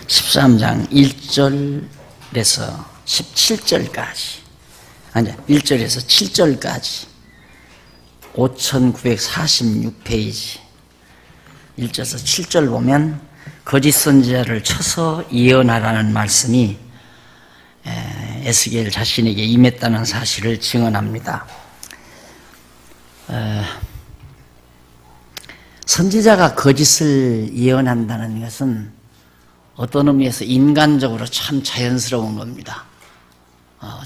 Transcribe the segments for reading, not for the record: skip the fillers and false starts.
13장 1절에서 17절까지, 아니 1절에서 7절까지 5946페이지 1절에서 7절 보면 거짓 선지자를 쳐서 예언하라는 말씀이 에스겔 자신에게 임했다는 사실을 증언합니다. 선지자가 거짓을 예언한다는 것은 어떤 의미에서 인간적으로 참 자연스러운 겁니다.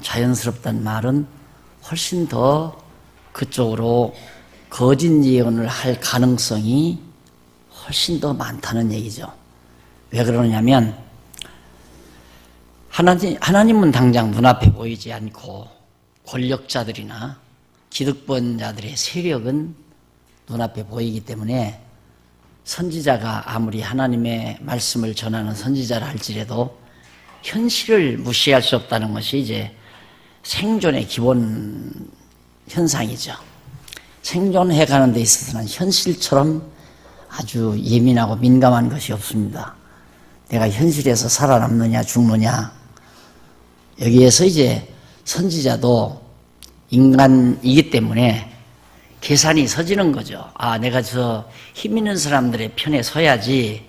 자연스럽다는 말은 훨씬 더 그쪽으로 거짓 예언을 할 가능성이 훨씬 더 많다는 얘기죠. 왜 그러냐면 하나님은 당장 눈앞에 보이지 않고 권력자들이나 기득권자들의 세력은 눈앞에 보이기 때문에 선지자가 아무리 하나님의 말씀을 전하는 선지자라 할지라도 현실을 무시할 수 없다는 것이 이제 생존의 기본 현상이죠. 생존해 가는 데 있어서는 현실처럼 아주 예민하고 민감한 것이 없습니다. 내가 현실에서 살아남느냐 죽느냐, 여기에서 이제 선지자도 인간이기 때문에 계산이 서지는 거죠. 내가 저 힘 있는 사람들의 편에 서야지,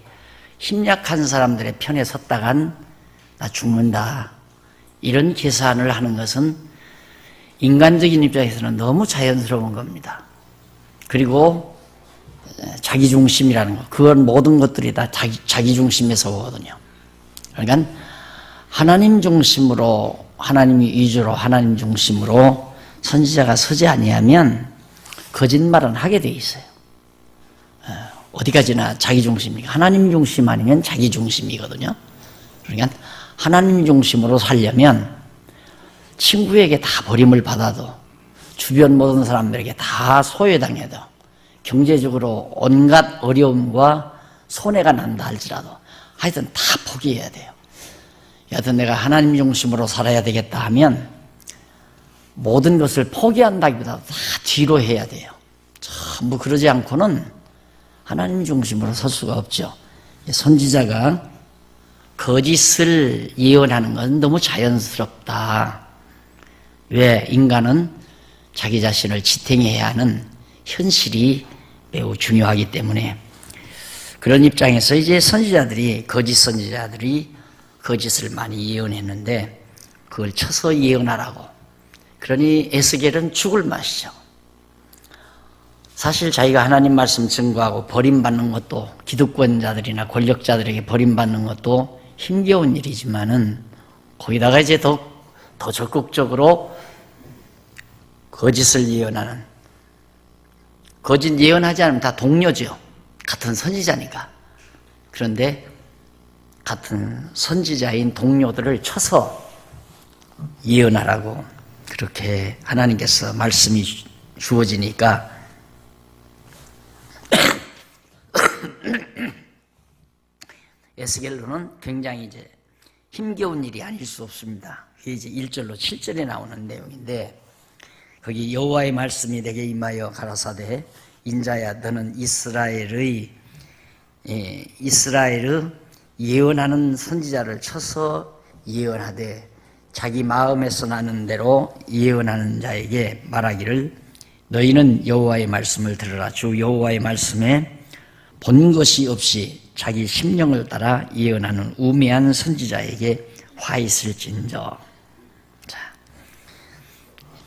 힘 약한 사람들의 편에 섰다간 나 죽는다. 이런 계산을 하는 것은 인간적인 입장에서는 너무 자연스러운 겁니다. 그리고 자기중심이라는 것, 그건 모든 것들이 다 자기중심에서 오거든요. 그러니까 하나님 중심으로, 하나님 위주로, 하나님 중심으로 선지자가 서지 아니하면 거짓말은 하게 돼 있어요. 어디까지나 자기중심이니까. 하나님 중심 아니면 자기중심이거든요. 그러니까 하나님 중심으로 살려면 친구에게 다 버림을 받아도, 주변 모든 사람들에게 다 소외당해도, 경제적으로 온갖 어려움과 손해가 난다 할지라도 하여튼 다 포기해야 돼요. 여하튼 내가 하나님 중심으로 살아야 되겠다 하면 모든 것을 포기한다기보다 다 뒤로 해야 돼요. 전부 그러지 않고는 하나님 중심으로 설 수가 없죠. 선지자가 거짓을 예언하는 건 너무 자연스럽다. 왜? 인간은 자기 자신을 지탱해야 하는 현실이 매우 중요하기 때문에. 그런 입장에서 이제 거짓 선지자들이 거짓을 많이 예언했는데 그걸 쳐서 예언하라고. 그러니 에스겔은 죽을 맛이죠. 사실 자기가 하나님 말씀 증거하고 버림받는 것도, 기득권자들이나 권력자들에게 버림받는 것도 힘겨운 일이지만은 거기다가 이제 더 적극적으로 거짓을 예언하는, 거짓 예언하지 않으면 다 동료죠. 같은 선지자니까. 그런데 같은 선지자인 동료들을 쳐서 예언하라고 그렇게 하나님께서 말씀이 주어지니까 에스겔로는 굉장히 이제 힘겨운 일이 아닐 수 없습니다. 그게 이제 1절로 7절에 나오는 내용인데, 거기 여호와의 말씀이 내게 임하여 가라사대, 인자야 너는 이스라엘의 예언하는 선지자를 쳐서 예언하되 자기 마음에서 나는 대로 예언하는 자에게 말하기를 너희는 여호와의 말씀을 들으라. 주 여호와의 말씀에 본 것이 없이 자기 심령을 따라 예언하는 우매한 선지자에게 화 있을진저. 자,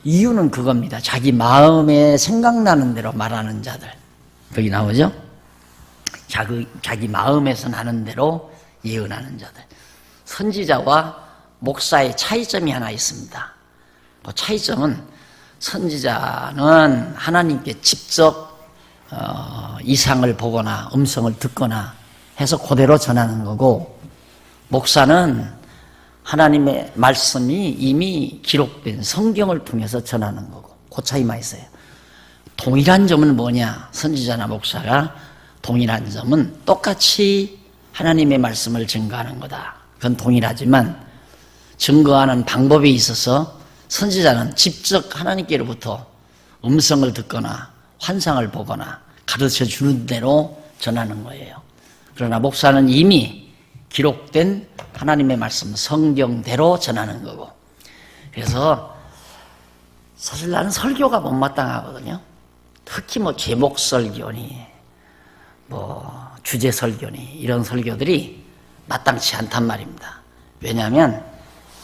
이유는 그겁니다. 자기 마음에 생각나는 대로 말하는 자들. 거기 나오죠? 자기 마음에서 나는 대로 예언하는 자들. 선지자와 목사의 차이점이 하나 있습니다. 그 차이점은 선지자는 하나님께 직접 이상을 보거나 음성을 듣거나 해서 그대로 전하는 거고, 목사는 하나님의 말씀이 이미 기록된 성경을 통해서 전하는 거고, 그 차이만 있어요. 동일한 점은 뭐냐? 선지자나 목사가 동일한 점은 똑같이 하나님의 말씀을 증거하는 거다. 그건 동일하지만 증거하는 방법에 있어서 선지자는 직접 하나님께로부터 음성을 듣거나 환상을 보거나 가르쳐 주는 대로 전하는 거예요. 그러나 목사는 이미 기록된 하나님의 말씀 성경대로 전하는 거고. 그래서 사실 나는 설교가 못마땅하거든요. 특히 뭐 제목 설교니 뭐 주제 설교니 이런 설교들이 마땅치 않단 말입니다. 왜냐하면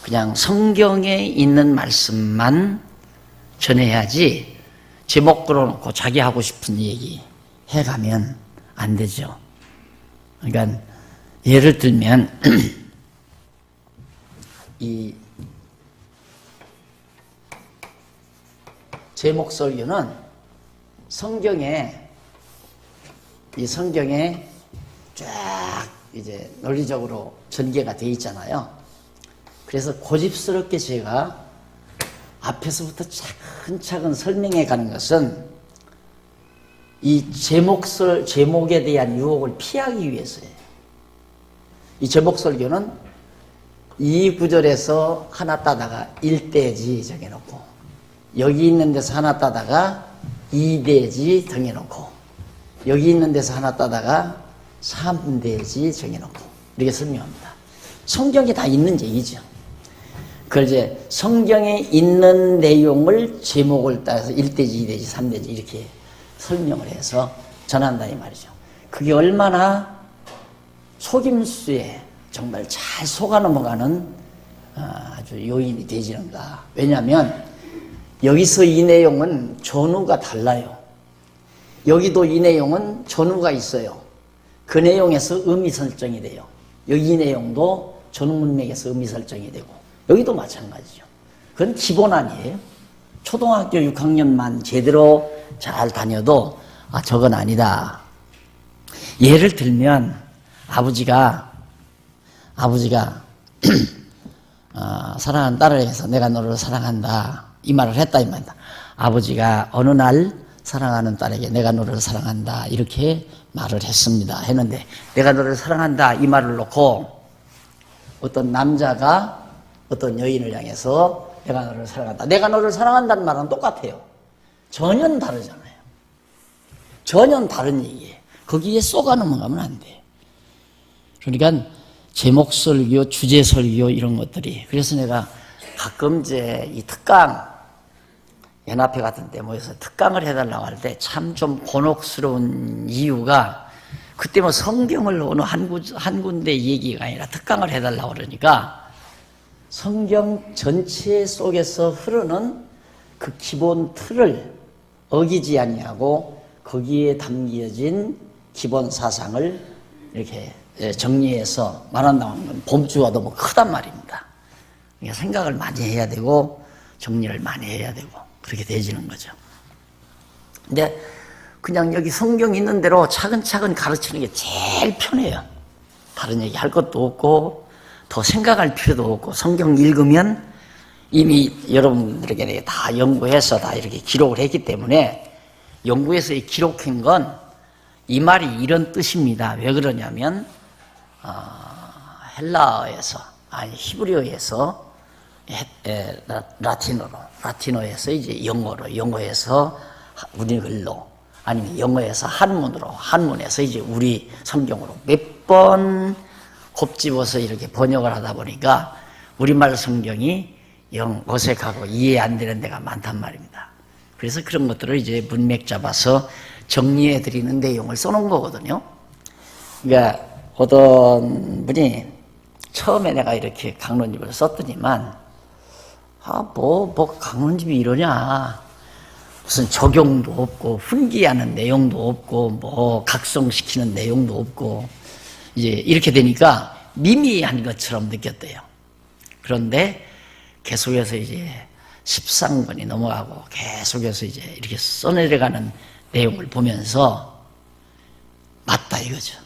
그냥 성경에 있는 말씀만 전해야지 제목 걸어놓고 자기 하고 싶은 얘기 해가면 안 되죠. 그러니까 예를 들면 이 제목 설교는 성경에 쫙 이제 논리적으로 전개가 되어 있잖아요. 그래서 고집스럽게 제가 앞에서부터 차근차근 설명해 가는 것은 이 제목에 대한 유혹을 피하기 위해서예요. 이 제목 설교는 이 구절에서 하나 따다가 1대지 정해놓고, 여기 있는 데서 하나 따다가 2대지 정해놓고, 여기 있는 데서 하나 따다가 3대지 정해놓고, 이렇게 설명합니다. 성경에 다 있는 얘기죠. 그걸 이제 성경에 있는 내용을 제목을 따라서 1대지, 2대지, 3대지 이렇게 설명을 해서 전한다 이 말이죠. 그게 얼마나 속임수에 정말 잘 속아 넘어가는 아주 요인이 되지는가. 왜냐하면 여기서 이 내용은 전후가 달라요. 여기도 이 내용은 전후가 있어요. 그 내용에서 의미 설정이 돼요. 여기 이 내용도 전후 문맥에서 의미 설정이 되고, 여기도 마찬가지죠. 그건 기본 아니에요. 초등학교 6학년만 제대로 잘 다녀도 저건 아니다. 예를 들면 아버지가 사랑하는 딸을 위해서 내가 너를 사랑한다 이 말을 했다 이 말이다. 아버지가 어느 날 사랑하는 딸에게 내가 너를 사랑한다 이렇게 말을 했습니다. 했는데 내가 너를 사랑한다 이 말을 놓고 어떤 남자가 어떤 여인을 향해서 내가 너를 사랑한다, 내가 너를 사랑한다는 말은 똑같아요. 전혀 다르잖아요. 전혀 다른 얘기예요. 거기에 쏘가 넘어가면 안 돼요. 그러니까 제목 설교, 주제 설교 이런 것들이, 그래서 내가 가끔 이제 이 특강 연합회 같은 데 모여서 특강을 해달라고 할 때 참 좀 곤혹스러운 이유가, 그때 뭐 성경을 어느 한 군데 얘기가 아니라 특강을 해달라고 그러니까 성경 전체 속에서 흐르는 그 기본 틀을 어기지 아니하고 거기에 담겨진 기본 사상을 이렇게 정리해서 말한다고 하면 범주가 너무 크단 말입니다. 그러니까 생각을 많이 해야 되고 정리를 많이 해야 되고 그렇게 되지는 거죠. 근데 그냥 여기 성경 있는 대로 차근차근 가르치는 게 제일 편해요. 다른 얘기 할 것도 없고 더 생각할 필요도 없고, 성경 읽으면 이미 여러분들에게 다 연구해서 다 이렇게 기록을 했기 때문에, 연구해서 기록한 건 이 말이 이런 뜻입니다. 왜 그러냐면 헬라어에서 히브리어에서 라틴어에서 이제 영어에서 우리 글로, 아니면 영어에서 한문으로, 한문에서 이제 우리 성경으로 몇 번 곱집어서 이렇게 번역을 하다 보니까 우리말 성경이 영 어색하고 이해 안 되는 데가 많단 말입니다. 그래서 그런 것들을 이제 문맥 잡아서 정리해 드리는 내용을 써놓은 거거든요. 그러니까 어떤 분이 처음에 내가 이렇게 강론집을 썼더니만 뭐 강론집이 이러냐, 무슨 적용도 없고 훈기하는 내용도 없고 뭐 각성시키는 내용도 없고, 이제 이렇게 되니까 미미한 것처럼 느꼈대요. 그런데 계속해서 이제 13권이 넘어가고 계속해서 이제 이렇게 써내려가는 내용을 보면서 맞다 이거죠.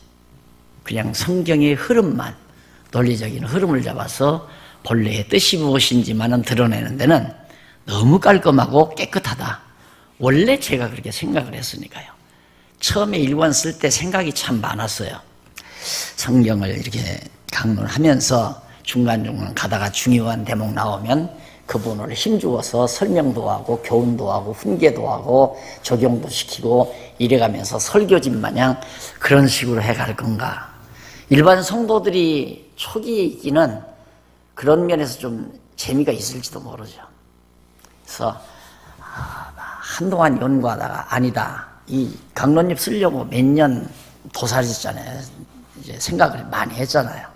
그냥 성경의 흐름만, 논리적인 흐름을 잡아서 본래의 뜻이 무엇인지만은 드러내는 데는 너무 깔끔하고 깨끗하다. 원래 제가 그렇게 생각을 했으니까요. 처음에 일권 쓸 때 생각이 참 많았어요. 성경을 이렇게 강론하면서 중간중간 가다가 중요한 대목 나오면 그분을 힘주어서 설명도 하고 교훈도 하고 훈계도 하고 적용도 시키고 이래가면서 설교집 마냥 그런 식으로 해갈 건가. 일반 성도들이 초기에 있기는 그런 면에서 좀 재미가 있을지도 모르죠. 그래서 한동안 연구하다가 아니다. 이 강론잎 쓰려고 몇 년 도사리잖아요. 이제 생각을 많이 했잖아요.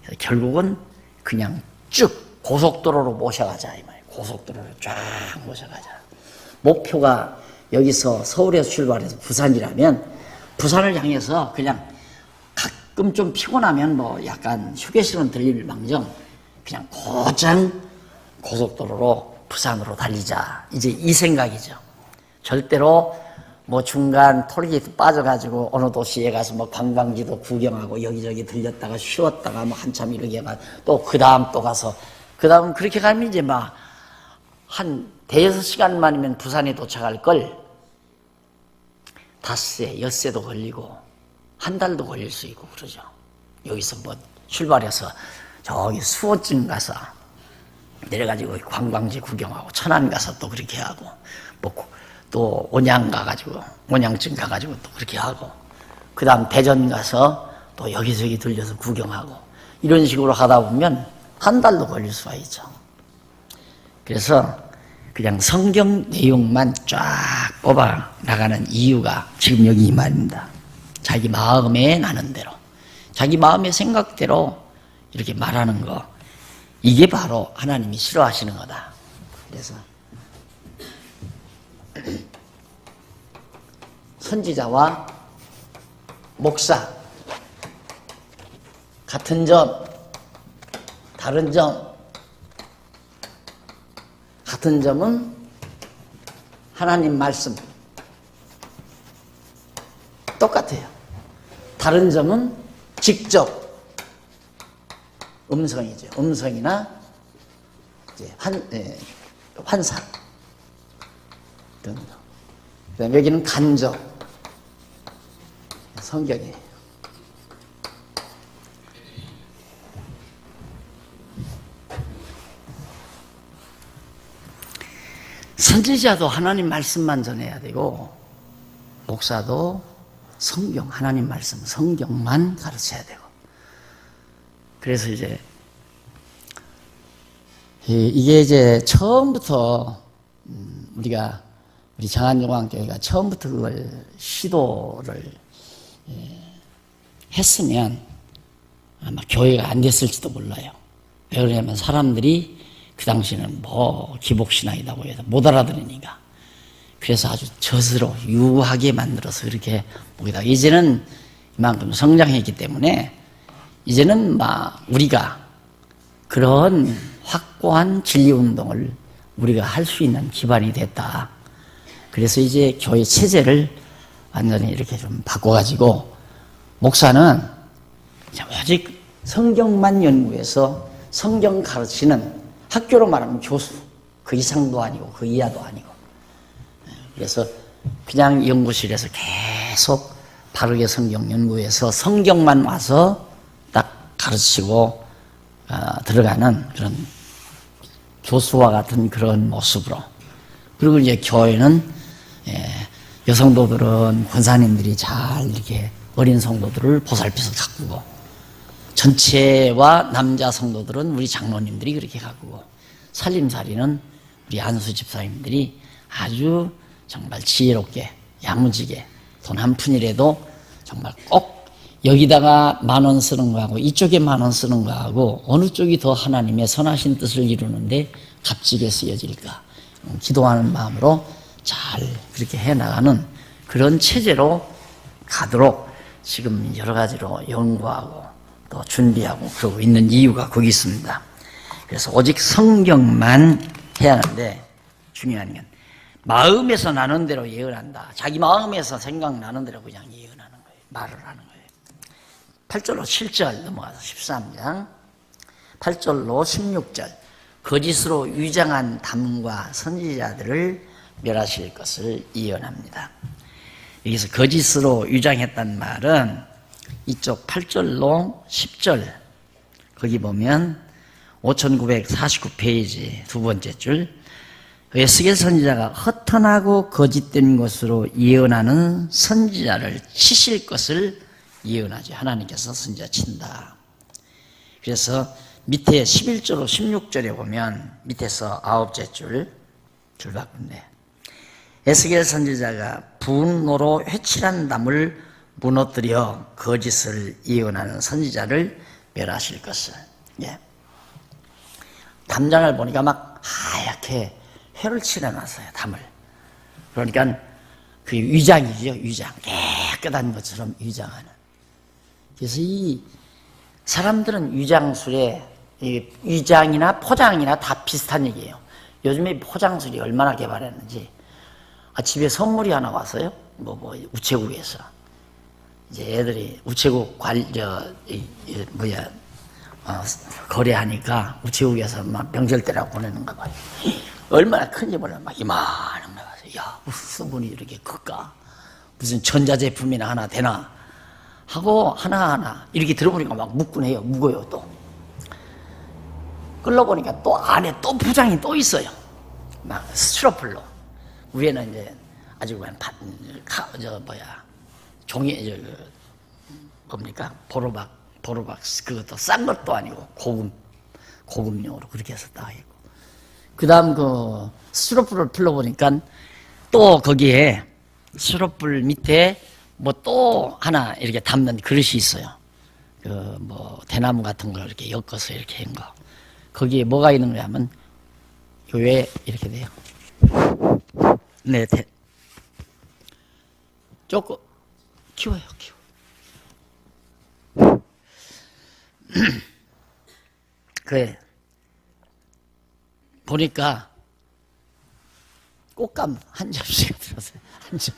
그래서 결국은 그냥 쭉 고속도로로 모셔가자 이 말이에요. 고속도로로 쫙 모셔가자. 목표가 여기서 서울에서 출발해서 부산이라면 부산을 향해서 그냥 가끔 좀 피곤하면 뭐 약간 휴게실은 들릴 망정 그냥 곧장 고속도로로 부산으로 달리자. 이제 이 생각이죠. 절대로 뭐 중간 톨게이트 빠져가지고 어느 도시에 가서 뭐 관광지도 구경하고 여기저기 들렸다가 쉬었다가 뭐 한참 이렇게 가 또 그 다음 또 가서 그 다음 그렇게 가면 이제 막 한 대여섯 시간만이면 부산에 도착할 걸 5세, 6세도 걸리고 한 달도 걸릴 수 있고 그러죠. 여기서 뭐 출발해서 저기 수원쯤 가서 내려가지고 관광지 구경하고 천안 가서 또 그렇게 하고 뭐 또 온양 가가지고 온양쯤 가가지고 또 그렇게 하고 그 다음 대전 가서 또 여기저기 들려서 구경하고 이런 식으로 하다 보면 한 달도 걸릴 수가 있죠. 그래서 그냥 성경 내용만 쫙 뽑아 나가는 이유가 지금 여기 이 말입니다. 자기 마음에 나는 대로 자기 마음의 생각대로 이렇게 말하는 거 이게 바로 하나님이 싫어하시는 거다. 그래서 선지자와 목사 같은 점, 다른 점. 같은 점은 하나님 말씀 똑같아요. 다른 점은 직접 음성이죠. 음성이나 이제 환상 등등. 그다음에 여기는 간접 성경이에요. 선지자도 하나님 말씀만 전해야 되고 목사도 성경, 하나님 말씀, 성경만 가르쳐야 되고 그래서 이제 이게 이제 처음부터 우리 정한종합교회가 처음부터 그걸 시도를 했으면 아마 교회가 안 됐을지도 몰라요. 왜 그러냐면 사람들이 그 당시에는 뭐 기복신앙이라고 해서 못 알아들으니까 그래서 아주 젖으로 유하게 만들어서 그렇게 보기다. 이제는 이만큼 성장했기 때문에 이제는 막 우리가 그런 확고한 진리운동을 우리가 할 수 있는 기반이 됐다. 그래서 이제 교회 체제를 완전히 이렇게 좀 바꿔가지고 목사는 오직 성경만 연구해서 성경 가르치는 학교로 말하면 교수, 그 이상도 아니고 그 이하도 아니고 그래서 그냥 연구실에서 계속 바르게 성경 연구해서 성경만 와서 딱 가르치고 들어가는 그런 교수와 같은 그런 모습으로 그리고 이제 교회는 여성도들은 권사님들이 잘 이렇게 어린 성도들을 보살펴서 가꾸고 전체와 남자 성도들은 우리 장로님들이 그렇게 가꾸고 살림살이는 우리 안수 집사님들이 아주 정말 지혜롭게 야무지게 돈 한 푼이라도 정말 꼭 여기다가 10,000원 쓰는 거하고 이쪽에 10,000원 쓰는 거하고 어느 쪽이 더 하나님의 선하신 뜻을 이루는데 값지게 쓰여질까 기도하는 마음으로 잘 그렇게 해나가는 그런 체제로 가도록 지금 여러 가지로 연구하고 또 준비하고 그러고 있는 이유가 거기 있습니다. 그래서 오직 성경만 해야 하는데 중요한 건 마음에서 나는 대로 예언한다. 자기 마음에서 생각나는 대로 그냥 예언하는 거예요. 말을 하는 거예요. 8절로 7절 넘어가서 13장 8절로 16절 거짓으로 위장한 담과 선지자들을 멸하실 것을 예언합니다. 여기서 거짓으로 위장했단 말은 이쪽 8절로 10절 거기 보면 5949페이지 두 번째 줄 에스겔 선지자가 허탄하고 거짓된 것으로 예언하는 선지자를 치실 것을 예언하지. 하나님께서 선지자 친다. 그래서 밑에 11절로 16절에 보면 밑에서 아홉째 줄 바꾼대. 에스겔 선지자가 분노로 회칠한 담을 무너뜨려 거짓을 예언하는 선지자를 멸하실 것을. 예. 담장을 보니까 막 하얗게 회를 칠해놨어요. 담을. 그러니까 그 위장이죠. 위장. 깨끗한 것처럼 위장하는. 그래서 이 사람들은 위장술에 위장이나 포장이나 다 비슷한 얘기예요. 요즘에 포장술이 얼마나 개발했는지. 집에 선물이 하나 왔어요. 우체국에서. 이제 애들이 우체국 거래하니까 우체국에서 막 명절 때라고 보내는가 봐요. 얼마나 큰지 몰라. 막 이만한 거 봤어요. 야, 무슨 수분이 이렇게 클까? 무슨 전자제품이나 하나 되나? 하고 하나하나 이렇게 들어보니까 막 묻군해요. 무거워요 또. 끌러보니까 또 안에 또 포장이 또 있어요. 막 스티로폴로. 위에는 이제 아주 그냥 종이 뭡니까? 보로박 그것도 싼 것도 아니고 고급용으로 그렇게 해서 딱 있고. 그다음 그 스티로폴을 풀러보니까 또 거기에 스티로폴 밑에 뭐 또 하나 이렇게 담는 그릇이 있어요. 대나무 같은 걸 이렇게 엮어서 이렇게 한 거. 거기에 뭐가 있는 거냐 하면 왜 이렇게 돼요. 네, 조금 키워요. 그래. 보니까 꽃감 한 접시가 들었어요. 한 접시.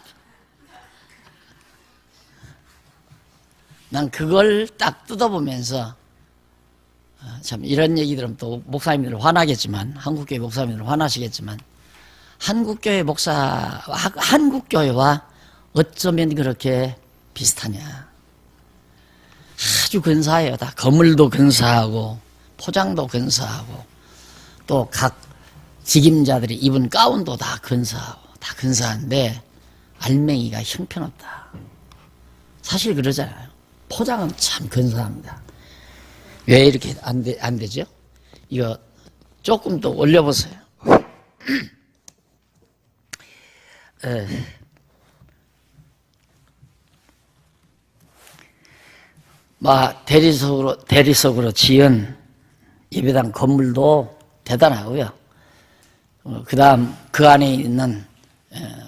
난 그걸 딱 뜯어보면서 참 이런 얘기 들으면 또 목사님들 화나겠지만, 한국교회 목사님들 화나시겠지만, 한국교회와 어쩌면 그렇게 비슷하냐. 아주 근사해요. 다 건물도 근사하고 포장도 근사하고 또 각 직임자들이 입은 가운도 다 근사하고 다 근사한데 알맹이가 형편없다. 사실 그러잖아요. 포장은 참 근사합니다. 왜 이렇게 안 되죠? 이거 조금 더 올려보세요. 대리석으로 지은 예배당 건물도 대단하고요. 그 다음 그 안에 있는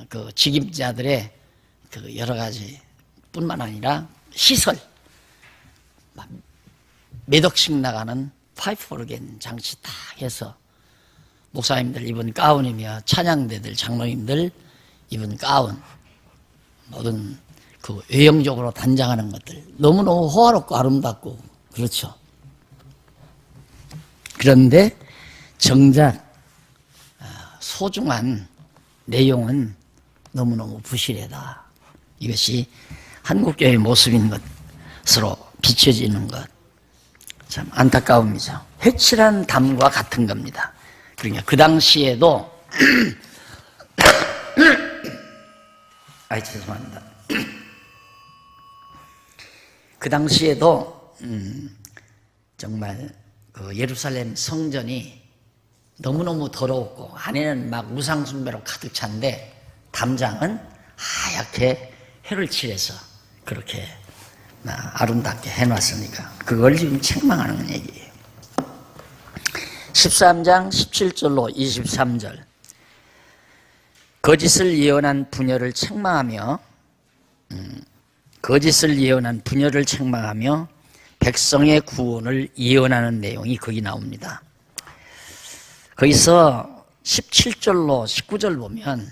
그 직임자들의 그 여러 가지 뿐만 아니라 시설, 몇 억씩 나가는 파이프 오르겐 장치 다 해서 목사님들 입은 가운이며 찬양대들 장로님들 입은 가운, 모든 그 외형적으로 단장하는 것들 너무너무 호화롭고 아름답고 그렇죠. 그런데 정작 소중한 내용은 너무너무 부실하다. 이것이 한국교회의 모습인 것으로 비춰지는 것, 참 안타까움이죠. 회칠한 담과 같은 겁니다. 그러니까 그 당시에도 죄송합니다. 그 당시에도 정말 그 예루살렘 성전이 너무너무 더러웠고 안에는 막 우상숭배로 가득 찬데 담장은 하얗게 회를 칠해서 그렇게 아름답게 해놨으니까 그걸 지금 책망하는 얘기예요. 13장 17절로 23절. 거짓을 예언한 부녀를 책망하며 백성의 구원을 예언하는 내용이 거기 나옵니다. 거기서 17절로 19절 보면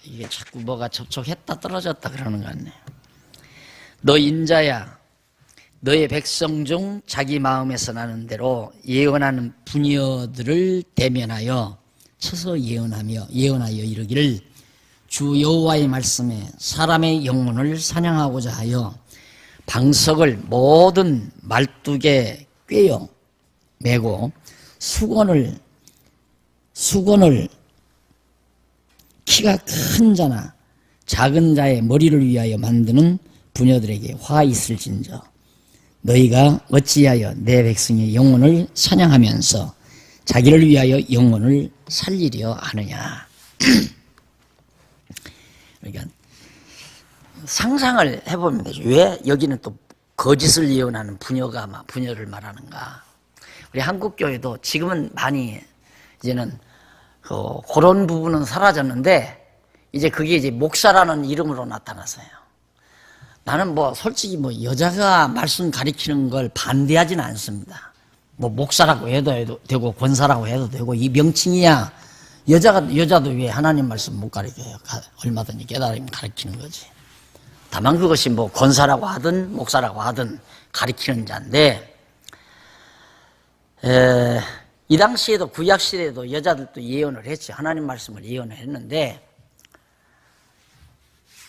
이게 자꾸 뭐가 접촉했다 떨어졌다 그러는 것 같네요. 너 인자야, 너의 백성 중 자기 마음에서 나는 대로 예언하는 부녀들을 대면하여 쳐서 예언하여 이르기를 주 여호와의 말씀에 사람의 영혼을 사냥하고자 하여 방석을 모든 말뚝에 꿰어 매고 수건을 키가 큰 자나 작은 자의 머리를 위하여 만드는 부녀들에게 화 있을진저 너희가 어찌하여 내 백성의 영혼을 사냥하면서 자기를 위하여 영혼을 살리려 하느냐. 그러니까 상상을 해보면 되죠. 왜 여기는 또 거짓을 예언하는 부녀를 말하는가. 우리 한국교회도 지금은 많이 이제는 그런 부분은 사라졌는데 이제 그게 이제 목사라는 이름으로 나타났어요. 나는 솔직히 여자가 말씀 가리키는 걸 반대하지는 않습니다. 목사라고 해도 되고 권사라고 해도 되고 이 명칭이야. 여자도 왜 하나님 말씀 못 가리켜요? 얼마든지 깨달으면 가리키는 거지. 다만 그것이 권사라고 하든 목사라고 하든 가리키는 자인데, 이 당시에도 구약 시대에도 여자들도 예언을 했죠. 하나님 말씀을 예언을 했는데,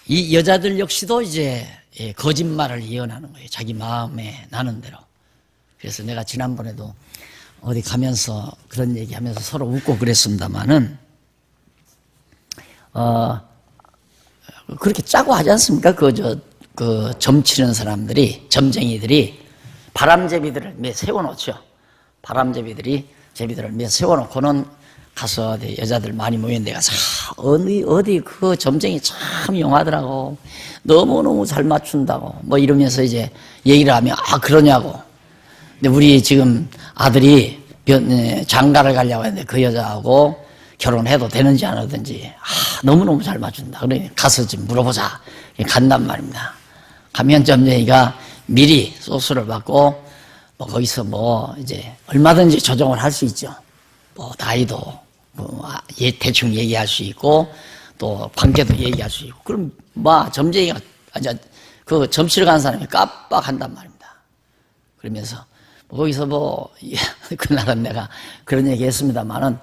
이 여자들 역시도 이제 거짓말을 예언하는 거예요. 자기 마음에 나는 대로. 그래서 내가 지난번에도 어디 가면서 그런 얘기하면서 서로 웃고 그랬습니다만은, 그렇게 짜고 하지 않습니까? 점치는 사람들이, 점쟁이들이 바람제비들을 몇 세워놓죠. 제비들을 몇 세워놓고는 가서 여자들 많이 모인 데 가서 어디 그 점쟁이 참 용하더라고. 너무너무 잘 맞춘다고. 이러면서 이제 얘기를 하면 그러냐고. 근데 우리 지금 아들이 장가를 가려고 했는데 그 여자하고 결혼해도 되는지 안 하든지 너무너무 잘 맞춘다. 그러니 가서 좀 물어보자. 간단 말입니다. 가면 점쟁이가 미리 소스를 받고 거기서 이제 얼마든지 조정을 할 수 있죠. 나이도 대충 얘기할 수 있고 또 관계도 얘기할 수 있고. 그럼 점쟁이가 그 점치러 간 사람이 깜빡한단 말입니다. 그러면서 거기서 그날은 내가 그런 얘기 했습니다만은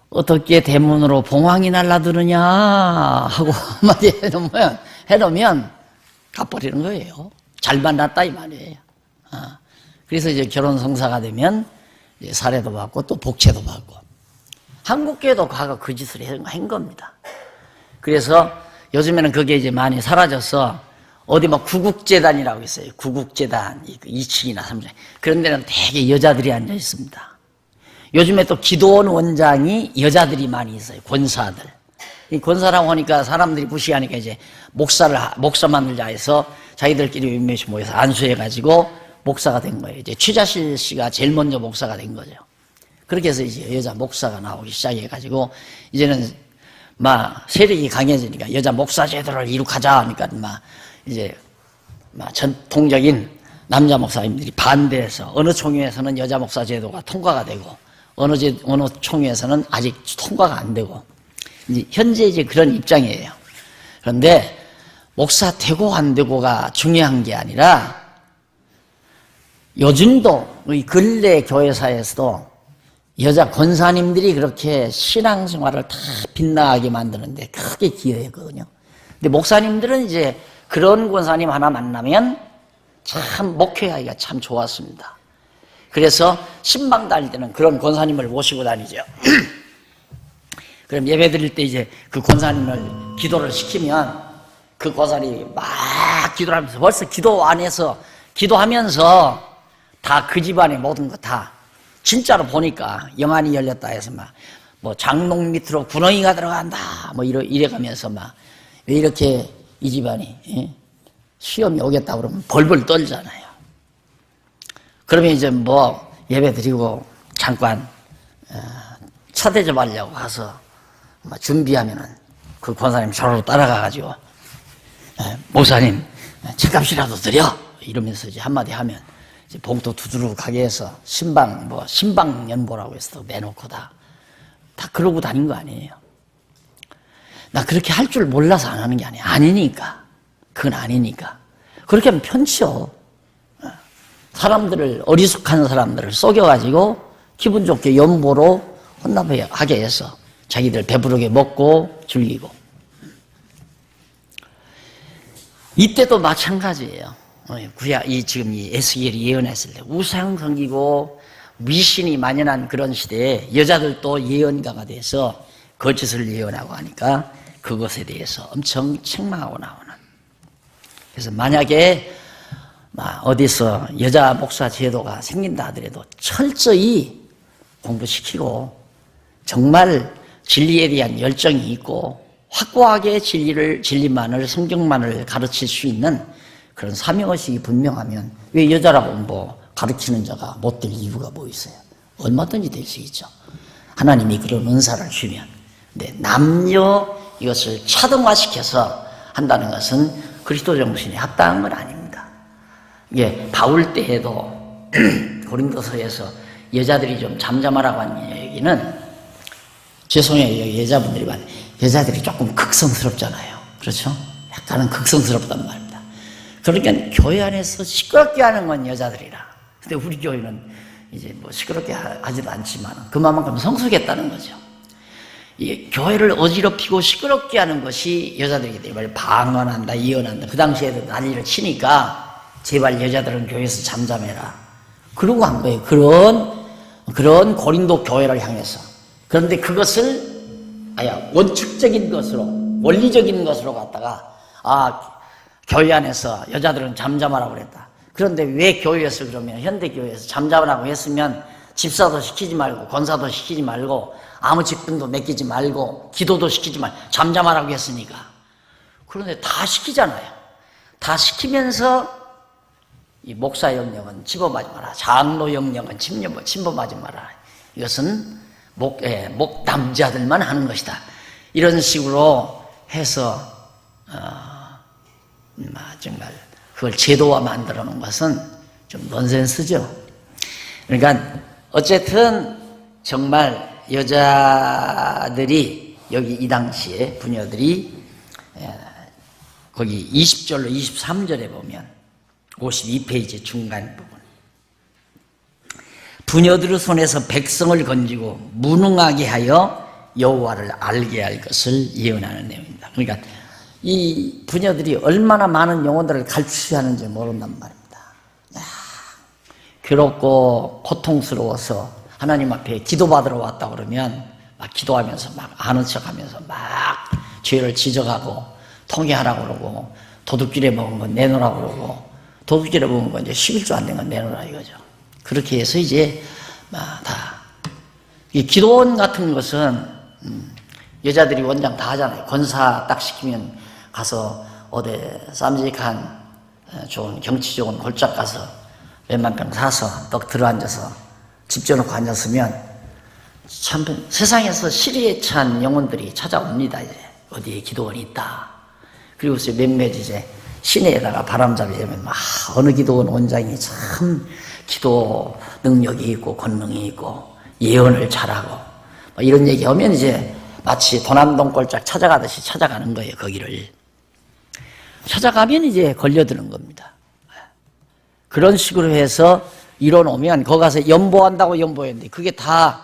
어떻게 대문으로 봉황이 날라드느냐 하고 한마디 해놓으면 가버리는 거예요. 잘 만났다 이 말이에요. 그래서 이제 결혼 성사가 되면 이제 사례도 받고 또 복채도 받고. 한국교회도 과거 그 짓을 한 겁니다. 그래서 요즘에는 그게 이제 많이 사라져서 어디 구국재단이라고 있어요. 구국재단 2층이나 3층 그런 데는 되게 여자들이 앉아 있습니다. 요즘에 또 기도원 원장이 여자들이 많이 있어요. 권사들. 이 권사라고 하니까 사람들이 무시하니까 이제 목사 만들자 해서 자기들끼리 몇몇이 모여서 안수해가지고 목사가 된 거예요. 이제 최자실 씨가 제일 먼저 목사가 된 거죠. 그렇게 해서 이제 여자 목사가 나오기 시작해가지고 이제는 세력이 강해지니까 여자 목사 제도를 이룩하자 하니까 이제 전통적인 남자 목사님들이 반대해서 어느 총회에서는 여자 목사 제도가 통과가 되고 어느 총회에서는 아직 통과가 안 되고 이제 현재 이제 그런 입장이에요. 그런데 목사 되고 안 되고가 중요한 게 아니라 요즘도 우리 근래 교회사에서도 여자 권사님들이 그렇게 신앙생활을 다 빛나게 만드는데 크게 기여했거든요. 근데 목사님들은 이제 그런 권사님 하나 만나면 참 목회하기가 참 좋았습니다. 그래서 신방 다닐 때는 그런 권사님을 모시고 다니죠. 그럼 예배 드릴 때 이제 그 권사님을 기도를 시키면 그 권사님이 막 기도를 하면서 벌써 기도 안에서 기도하면서 다 그 집안의 모든 거 다 진짜로 보니까 영안이 열렸다 해서 장롱 밑으로 구렁이가 들어간다 이래가면서 왜 이렇게 이 집안이 시험이 오겠다 그러면 벌벌 떨잖아요. 그러면 이제 예배 드리고 잠깐 차 대접하려고 가서 준비하면은 그 권사님 저로 따라가가지고 목사님 책값이라도 드려 이러면서 이제 한마디 하면 이제 봉투 두드러 가게 해서 신방 연보라고 해서 내놓고 다 그러고 다닌 거 아니에요. 나 그렇게 할 줄 몰라서 안 하는 게 아니야. 아니니까. 그건 아니니까. 그렇게 하면 편치요. 어리숙한 사람들을 속여가지고 기분 좋게 연보로 혼납하게 해서 자기들 배부르게 먹고 즐기고. 이때도 마찬가지예요. 지금 이 에스겔이 예언했을 때 우상 섬기고 미신이 만연한 그런 시대에 여자들도 예언가가 돼서 거짓을 예언하고 하니까 그것에 대해서 엄청 책망하고 나오는. 그래서 만약에 어디서 여자 목사 제도가 생긴다 하더라도 철저히 공부시키고 정말 진리에 대한 열정이 있고 확고하게 진리만을 성경만을 가르칠 수 있는 그런 사명의식이 분명하면 왜 여자라고 가르치는 자가 못 될 이유가 뭐 있어요? 얼마든지 될 수 있죠. 하나님이 그런 은사를 주면. 근데 남녀 이것을 차등화시켜서 한다는 것은 그리스도 정신에 합당한 건 아닙니다. 이게 바울 때에도 고린도서에서 여자들이 좀 잠잠하라고 하는 얘기는 죄송해요. 여자분들이 말해요. 여자들이 조금 극성스럽잖아요. 그렇죠? 약간은 극성스럽단 말입니다. 그러니까 교회 안에서 시끄럽게 하는 건 여자들이라. 근데 우리 교회는 이제 시끄럽게 하지도 않지만 그만큼 성숙했다는 거죠. 이 교회를 어지럽히고 시끄럽게 하는 것이 여자들이기 때문에 방언한다, 예언한다. 그 당시에도 난리를 치니까 제발 여자들은 교회에서 잠잠해라. 그러고 한 거예요. 그런 고린도 교회를 향해서. 그런데 그것을 원칙적인 것으로, 원리적인 것으로 갖다가 교회 안에서 여자들은 잠잠하라고 그랬다. 그런데 왜 교회에서 그러면 현대교회에서 잠잠하라고 했으면 집사도 시키지 말고 권사도 시키지 말고 아무 직분도 맡기지 말고 기도도 시키지 말고 잠잠하라고 했으니까. 그런데 다 시키잖아요. 다 시키면서 이 목사 영역은 집어하지 마라. 장로 영역은 침범하지 마라. 이것은 남자들만 하는 것이다. 이런 식으로 해서 정말 그걸 제도화 만들어 놓은 것은 좀 넌센스죠. 그러니까 어쨌든 정말 여자들이 여기 이 당시에 부녀들이 거기 20절로 23절에 보면 52페이지 중간 부분 부녀들의 손에서 백성을 건지고 무능하게 하여 여호와를 알게 할 것을 예언하는 내용입니다. 그러니까 이 부녀들이 얼마나 많은 영혼들을 갈취 하는지 모른단 말입니다. 괴롭고 고통스러워서 하나님 앞에 기도받으러 왔다 그러면 막 기도하면서 막 아는 척하면서 막 죄를 지적하고 통회하라고 그러고 도둑질에 먹은 건 내놓으라고 그러고 도둑질에 먹은 건 이제 11조 안 된 건 내놓으라 이거죠. 그렇게 해서 이제 다 이 기도원 같은 것은 여자들이 원장 다 하잖아요. 권사 딱 시키면 가서 어디 쌈직한 좋은 경치 좋은 골짝 가서 몇만 병 사서 떡 들어앉아서 집 져놓고 앉았으면 참 세상에서 시리에 찬 영혼들이 찾아옵니다. 이제 어디에 기도원이 있다. 그리고 몇몇 이제 시내에다가 바람잡이 되면 어느 기도원 원장이 참 기도 능력이 있고 권능이 있고 예언을 잘하고 이런 얘기하면 이제 마치 도난동 꼴짝 찾아가듯이 찾아가는 거예요. 거기를 찾아가면 이제 걸려드는 겁니다. 그런 식으로 해서 이뤄놓으면 거기 가서 연보한다고 연보했는데 그게 다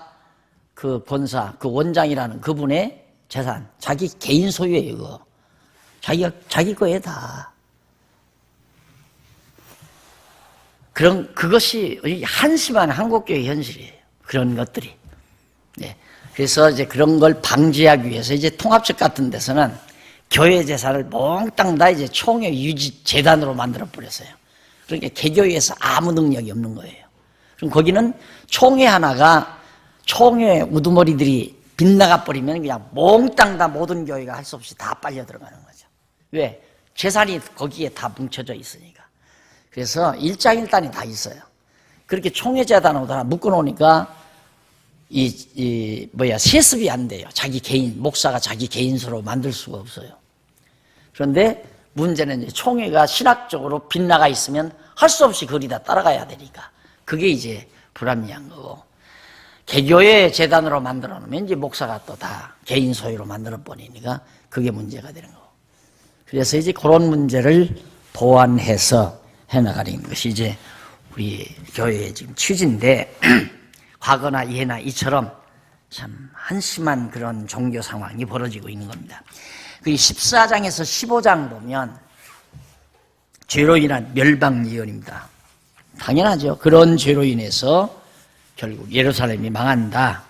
그 권사, 그 원장이라는 그분의 재산, 자기 개인 소유예요. 이거 자기 거에 다. 그것이 한심한 한국교회 현실이에요. 그런 것들이. 네. 그래서 이제 그런 걸 방지하기 위해서 이제 통합적 같은 데서는 교회 재산을 몽땅 다 이제 총회 유지 재단으로 만들어 버렸어요. 그러니까 개교회에서 아무 능력이 없는 거예요. 그럼 거기는 총회 하나가 총회 우두머리들이 빗나가 버리면 그냥 몽땅 다 모든 교회가 할 수 없이 다 빨려 들어가는 거죠. 왜? 재산이 거기에 다 뭉쳐져 있으니까. 그래서 일장일단이 다 있어요. 그렇게 총회 재단으로 다 묶어놓으니까 세습이 안 돼요. 자기 개인, 목사가 자기 개인소로 만들 수가 없어요. 그런데 문제는 이제 총회가 신학적으로 빗나가 있으면 할 수 없이 거리 다 따라가야 되니까. 그게 이제 불합리한 거고. 개교회 재단으로 만들어 놓으면 이제 목사가 또 다 개인 소유로 만들어 버리니까 그게 문제가 되는 거고. 그래서 이제 그런 문제를 보완해서 해나가는 것이 이제 우리 교회의 지금 취지인데, 과거나 예나 이처럼 참 한심한 그런 종교 상황이 벌어지고 있는 겁니다. 그 14장에서 15장 보면 죄로 인한 멸방 예언입니다. 당연하죠. 그런 죄로 인해서 결국 예루살렘이 망한다.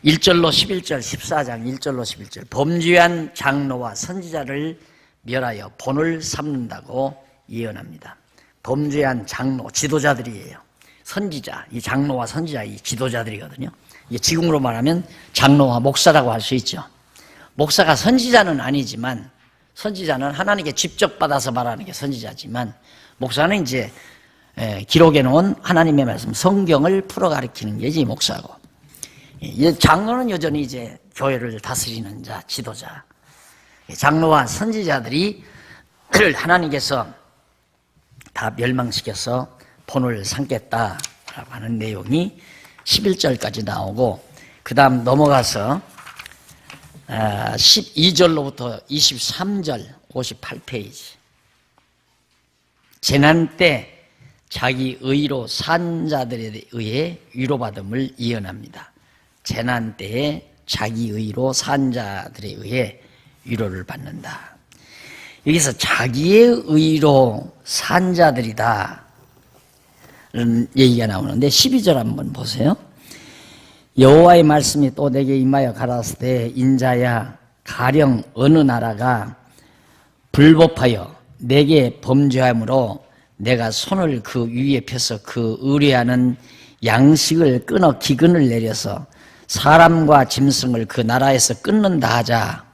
1절로 11절, 14장 1절로 11절. 범죄한 장로와 선지자를 멸하여 본을 삼는다고 예언합니다. 범죄한 장로, 지도자들이에요. 선지자, 이 장로와 선지자, 이 지도자들이거든요. 이게 지금으로 말하면 장로와 목사라고 할 수 있죠. 목사가 선지자는 아니지만, 선지자는 하나님께 직접 받아서 말하는 게 선지자지만, 목사는 이제 기록해 놓은 하나님의 말씀, 성경을 풀어 가르치는 게 이제 목사고, 장로는 여전히 이제 교회를 다스리는 자, 지도자. 장로와 선지자들이 하나님께서 다 멸망시켜서 본을 삼겠다라고 하는 내용이 11절까지 나오고, 그 다음 넘어가서 12절로부터 23절 58페이지. 재난 때 자기 의로 산 자들에 의해 위로받음을 예언합니다. 재난 때에 자기 의로 산 자들에 의해 위로를 받는다. 여기서 자기의 의로 산 자들이다 이런 얘기가 나오는데 12절 한번 보세요. 여호와의 말씀이 또 내게 임하여 가라사대 인자야 가령 어느 나라가 불법하여 내게 범죄함으로 내가 손을 그 위에 펴서 그 의뢰하는 양식을 끊어 기근을 내려서 사람과 짐승을 그 나라에서 끊는다 하자.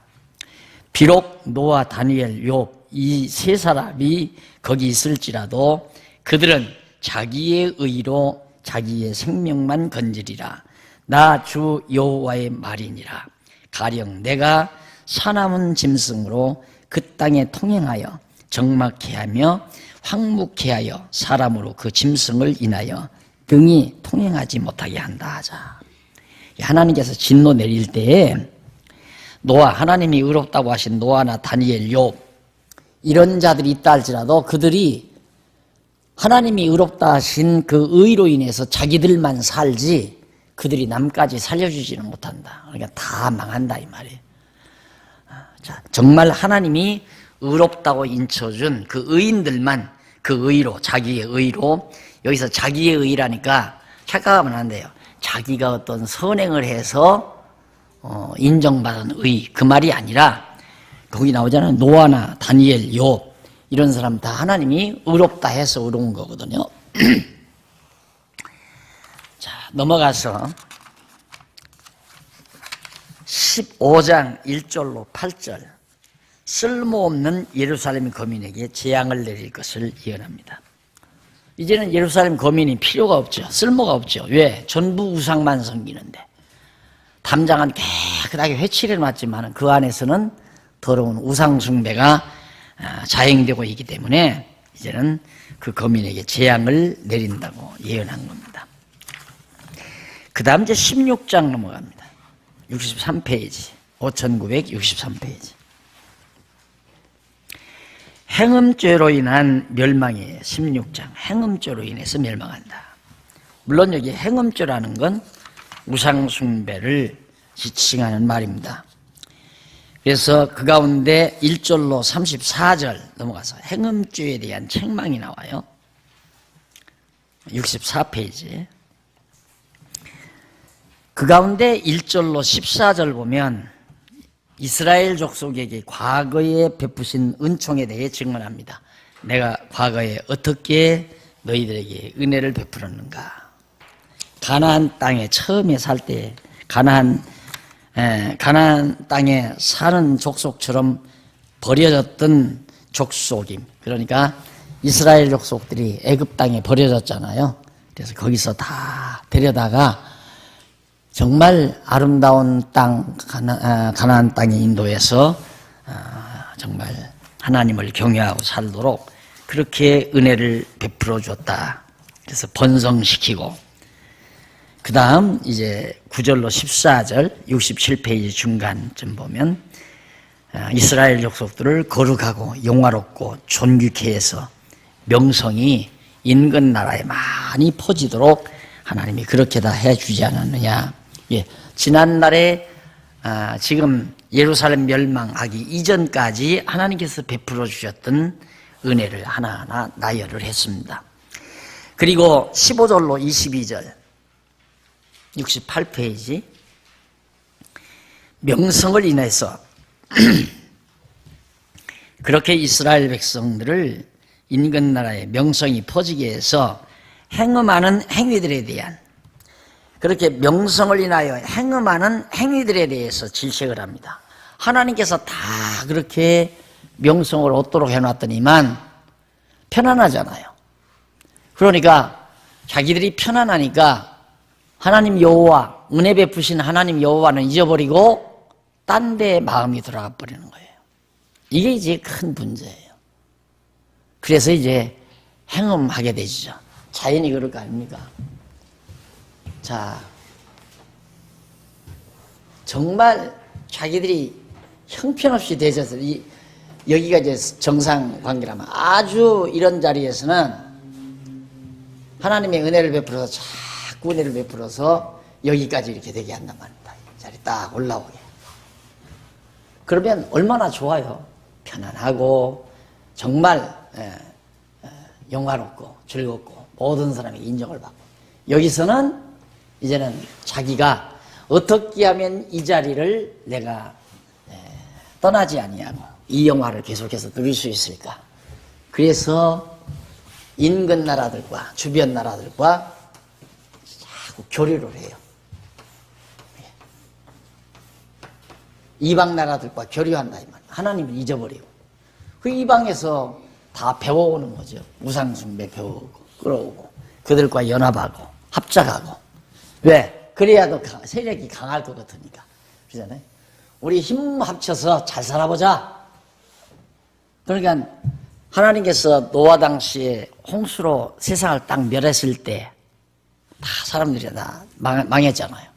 비록 노아, 다니엘, 욥 이 세 사람이 거기 있을지라도 그들은 자기의 의로 자기의 생명만 건지리라. 나 주 여호와의 말이니라. 가령 내가 사나운 짐승으로 그 땅에 통행하여 적막케 하며 황묵케 하여 사람으로 그 짐승을 인하여 등이 통행하지 못하게 한다 하자. 하나님께서 진노 내릴 때에 노아, 하나님이 의롭다고 하신 노아나 다니엘, 욥 이런 자들이 있다 할지라도 그들이 하나님이 의롭다 하신 그 의로 인해서 자기들만 살지 그들이 남까지 살려주지는 못한다. 그러니까 다 망한다 이 말이에요. 자, 정말 하나님이 의롭다고 인쳐준 그 의인들만 그 의로, 자기의 의로, 여기서 자기의 의라니까 착각하면 안 돼요. 자기가 어떤 선행을 해서 인정받은 의, 그 말이 아니라 거기 나오잖아요. 노아나 다니엘, 욥 이런 사람 다 하나님이 의롭다 해서 의로운 거거든요. 자, 넘어가서 15장 1절로 8절 쓸모없는 예루살렘 거민에게 재앙을 내릴 것을 예언합니다. 이제는 예루살렘 거민이 필요가 없죠. 쓸모가 없죠. 왜? 전부 우상만 섬기는데 담장은 깨끗하게 회칠해 놨지만 그 안에서는 더러운 우상 숭배가 자행되고 있기 때문에 이제는 그 거민에게 재앙을 내린다고 예언한 겁니다. 그 다음 이제 16장 넘어갑니다. 63페이지 5963페이지 행음죄로 인한 멸망이에요. 16장 행음죄로 인해서 멸망한다. 물론 여기 행음죄라는 건 우상 숭배를 지칭하는 말입니다. 그래서 그 가운데 1절로 34절 넘어가서 행음죄에 대한 책망이 나와요. 64페이지 그 가운데 1절로 14절 보면 이스라엘 족속에게 과거에 베푸신 은총에 대해 증언합니다. 내가 과거에 어떻게 너희들에게 은혜를 베풀었는가. 가나안 땅에 처음에 살 때 가나안 땅에 사는 족속처럼 버려졌던 족속임. 그러니까 이스라엘 족속들이 애굽 땅에 버려졌잖아요. 그래서 거기서 다 데려다가 정말 아름다운 땅 가나안 땅에 인도해서 정말 하나님을 경외하고 살도록 그렇게 은혜를 베풀어 줬다. 그래서 번성시키고 그 다음 이제 9절로 14절 67페이지 중간쯤 보면 이스라엘 족속들을 거룩하고 영화롭고 존귀케 해서 명성이 인근 나라에 많이 퍼지도록 하나님이 그렇게 다 해주지 않았느냐. 예, 지난날에 지금 예루살렘 멸망하기 이전까지 하나님께서 베풀어 주셨던 은혜를 하나하나 나열을 했습니다. 그리고 15절로 22절 68페이지 명성을 인해서 그렇게 이스라엘 백성들을 인근 나라의 명성이 퍼지게 해서 행음하는 행위들에 대한, 그렇게 명성을 인하여 행음하는 행위들에 대해서 질책을 합니다. 하나님께서 다 그렇게 명성을 얻도록 해놨더니만 편안하잖아요. 그러니까 자기들이 편안하니까 하나님 여호와, 은혜 베푸신 하나님 여호와는 잊어버리고 딴 데에 마음이 돌아가 버리는 거예요. 이게 이제 큰 문제예요. 그래서 이제 행음하게 되죠. 자연이 그럴 거 아닙니까? 자, 정말 자기들이 형편없이 되셔서 여기가 이제 정상 관계라면 아주 이런 자리에서는 하나님의 은혜를 베풀어서 자꾸 은혜를 베풀어서 여기까지 이렇게 되게 한단 말입니다. 이 자리 딱 올라오게. 그러면 얼마나 좋아요. 편안하고 정말 영화롭고 즐겁고 모든 사람이 인정을 받고, 여기서는 이제는 자기가 어떻게 하면 이 자리를 내가 떠나지 아니하고 이 영화를 계속해서 누릴 수 있을까. 그래서 인근 나라들과 주변 나라들과 자꾸 교류를 해요. 이방 나라들과 교류한다 이 말이에요. 하나님을 잊어버리고 그 이방에서 다 배워오는 거죠. 우상숭배 배워오고 끌어오고 그들과 연합하고 합작하고. 왜? 그래야 더 세력이 강할 것 같으니까. 그러잖아요. 우리 힘 합쳐서 잘 살아보자. 그러니까 하나님께서 노아 당시에 홍수로 세상을 딱 멸했을 때 다 사람들이 다 망했잖아요.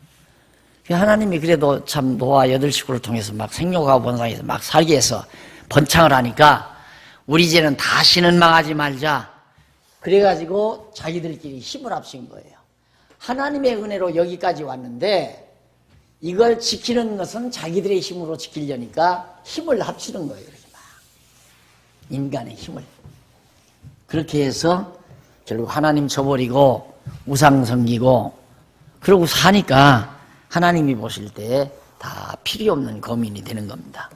하나님이 그래도 참 노아 8식구를 통해서 막 생육하고 번성해서 막 살게 해서 번창을 하니까 우리 이제는 다시는 망하지 말자. 그래가지고 자기들끼리 힘을 합친 거예요. 하나님의 은혜로 여기까지 왔는데 이걸 지키는 것은 자기들의 힘으로 지키려니까 힘을 합치는 거예요. 이렇게 막 인간의 힘을. 그렇게 해서 결국 하나님 저버리고 우상 섬기고 그러고 사니까 하나님이 보실 때 다 필요 없는 거민이 되는 겁니다.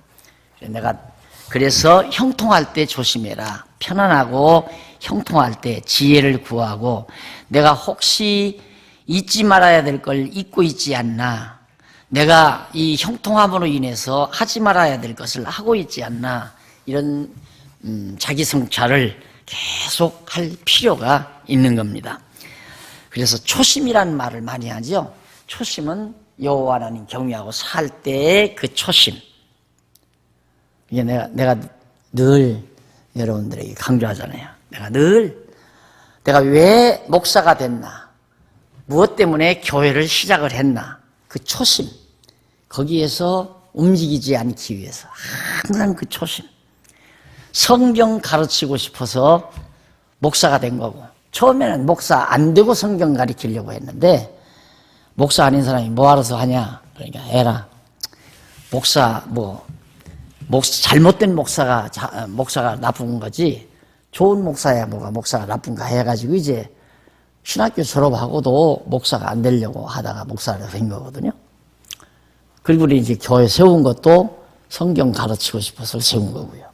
그래서 형통할 때 조심해라. 편안하고 형통할 때 지혜를 구하고 내가 혹시 잊지 말아야 될 걸 잊고 있지 않나. 내가 이 형통함으로 인해서 하지 말아야 될 것을 하고 있지 않나. 이런 자기 성찰을 계속 할 필요가 있는 겁니다. 그래서 초심이라는 말을 많이 하죠. 초심은 여호와 하나님 경외하고 살 때의 그 초심. 이게 내가 늘 여러분들에게 강조하잖아요. 내가 왜 목사가 됐나? 무엇 때문에 교회를 시작을 했나? 그 초심. 거기에서 움직이지 않기 위해서 항상 그 초심. 성경 가르치고 싶어서 목사가 된 거고, 처음에는 목사 안 되고 성경 가르치려고 했는데 목사 아닌 사람이 뭐 알아서 하냐? 그러니까 에라. 잘못된 목사가 나쁜 거지, 좋은 목사야 뭐가 목사가 나쁜가 해가지고 이제 신학교 졸업하고도 목사가 안 되려고 하다가 목사가 된 거거든요. 그리고 이제 교회 세운 것도 성경 가르치고 싶어서 세운 거고요.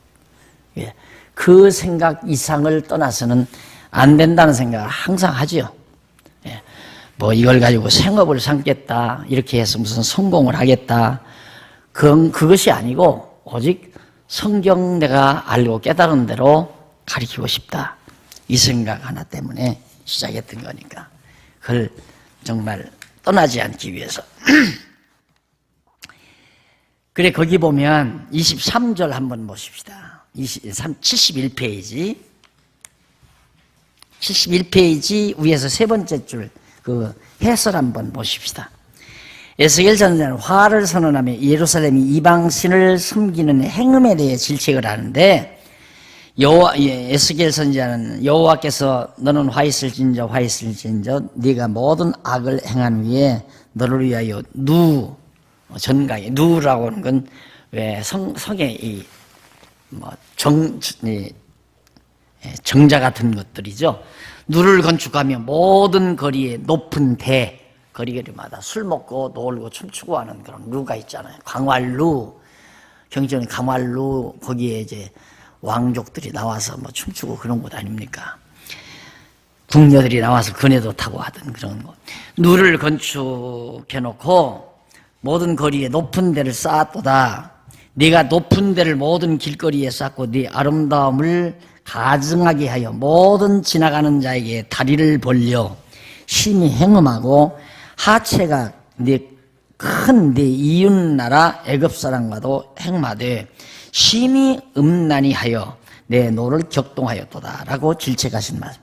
예. 그 생각 이상을 떠나서는 안 된다는 생각을 항상 하죠. 예. 뭐 이걸 가지고 생업을 삼겠다, 이렇게 해서 무슨 성공을 하겠다, 그것이 아니고 오직 성경 내가 알고 깨달은 대로 가르치고 싶다, 이 생각 하나 때문에 시작했던 거니까 그걸 정말 떠나지 않기 위해서. 그래, 거기 보면 23절 한번 보십시다. 71페이지. 71페이지 위에서 세 번째 줄 그 해설 한번 보십시다. 에스겔 선지자는 화를 선언하며 예루살렘이 이방신을 섬기는 행음에 대해 질책을 하는데, 에스겔 선지자는 여호와께서 너는 화 있을진저 네가 모든 악을 행한 후에 너를 위하여 전강에, 누라고 하는 건 왜 성의 정자 같은 것들이죠. 누를 건축하며 모든 거리에 높은 거리마다 술 먹고 놀고 춤추고 하는 그런 루가 있잖아요. 강활루, 경전의 강활루, 거기에 이제 왕족들이 나와서 뭐 춤추고 그런 곳 아닙니까? 궁녀들이 나와서 그네도 타고 하던 그런 거. 누를 건축해놓고 모든 거리에 높은 데를 쌓았도다. 네가 높은 데를 모든 길거리에 쌓고 네 아름다움을 가증하게 하여 모든 지나가는 자에게 다리를 벌려 심히 행음하고 하체가 큰 네 이웃나라 애굽 사람과도 행음하되 심히 음란히 하여 내 노를 격동하였도다라고 질책하신 말씀.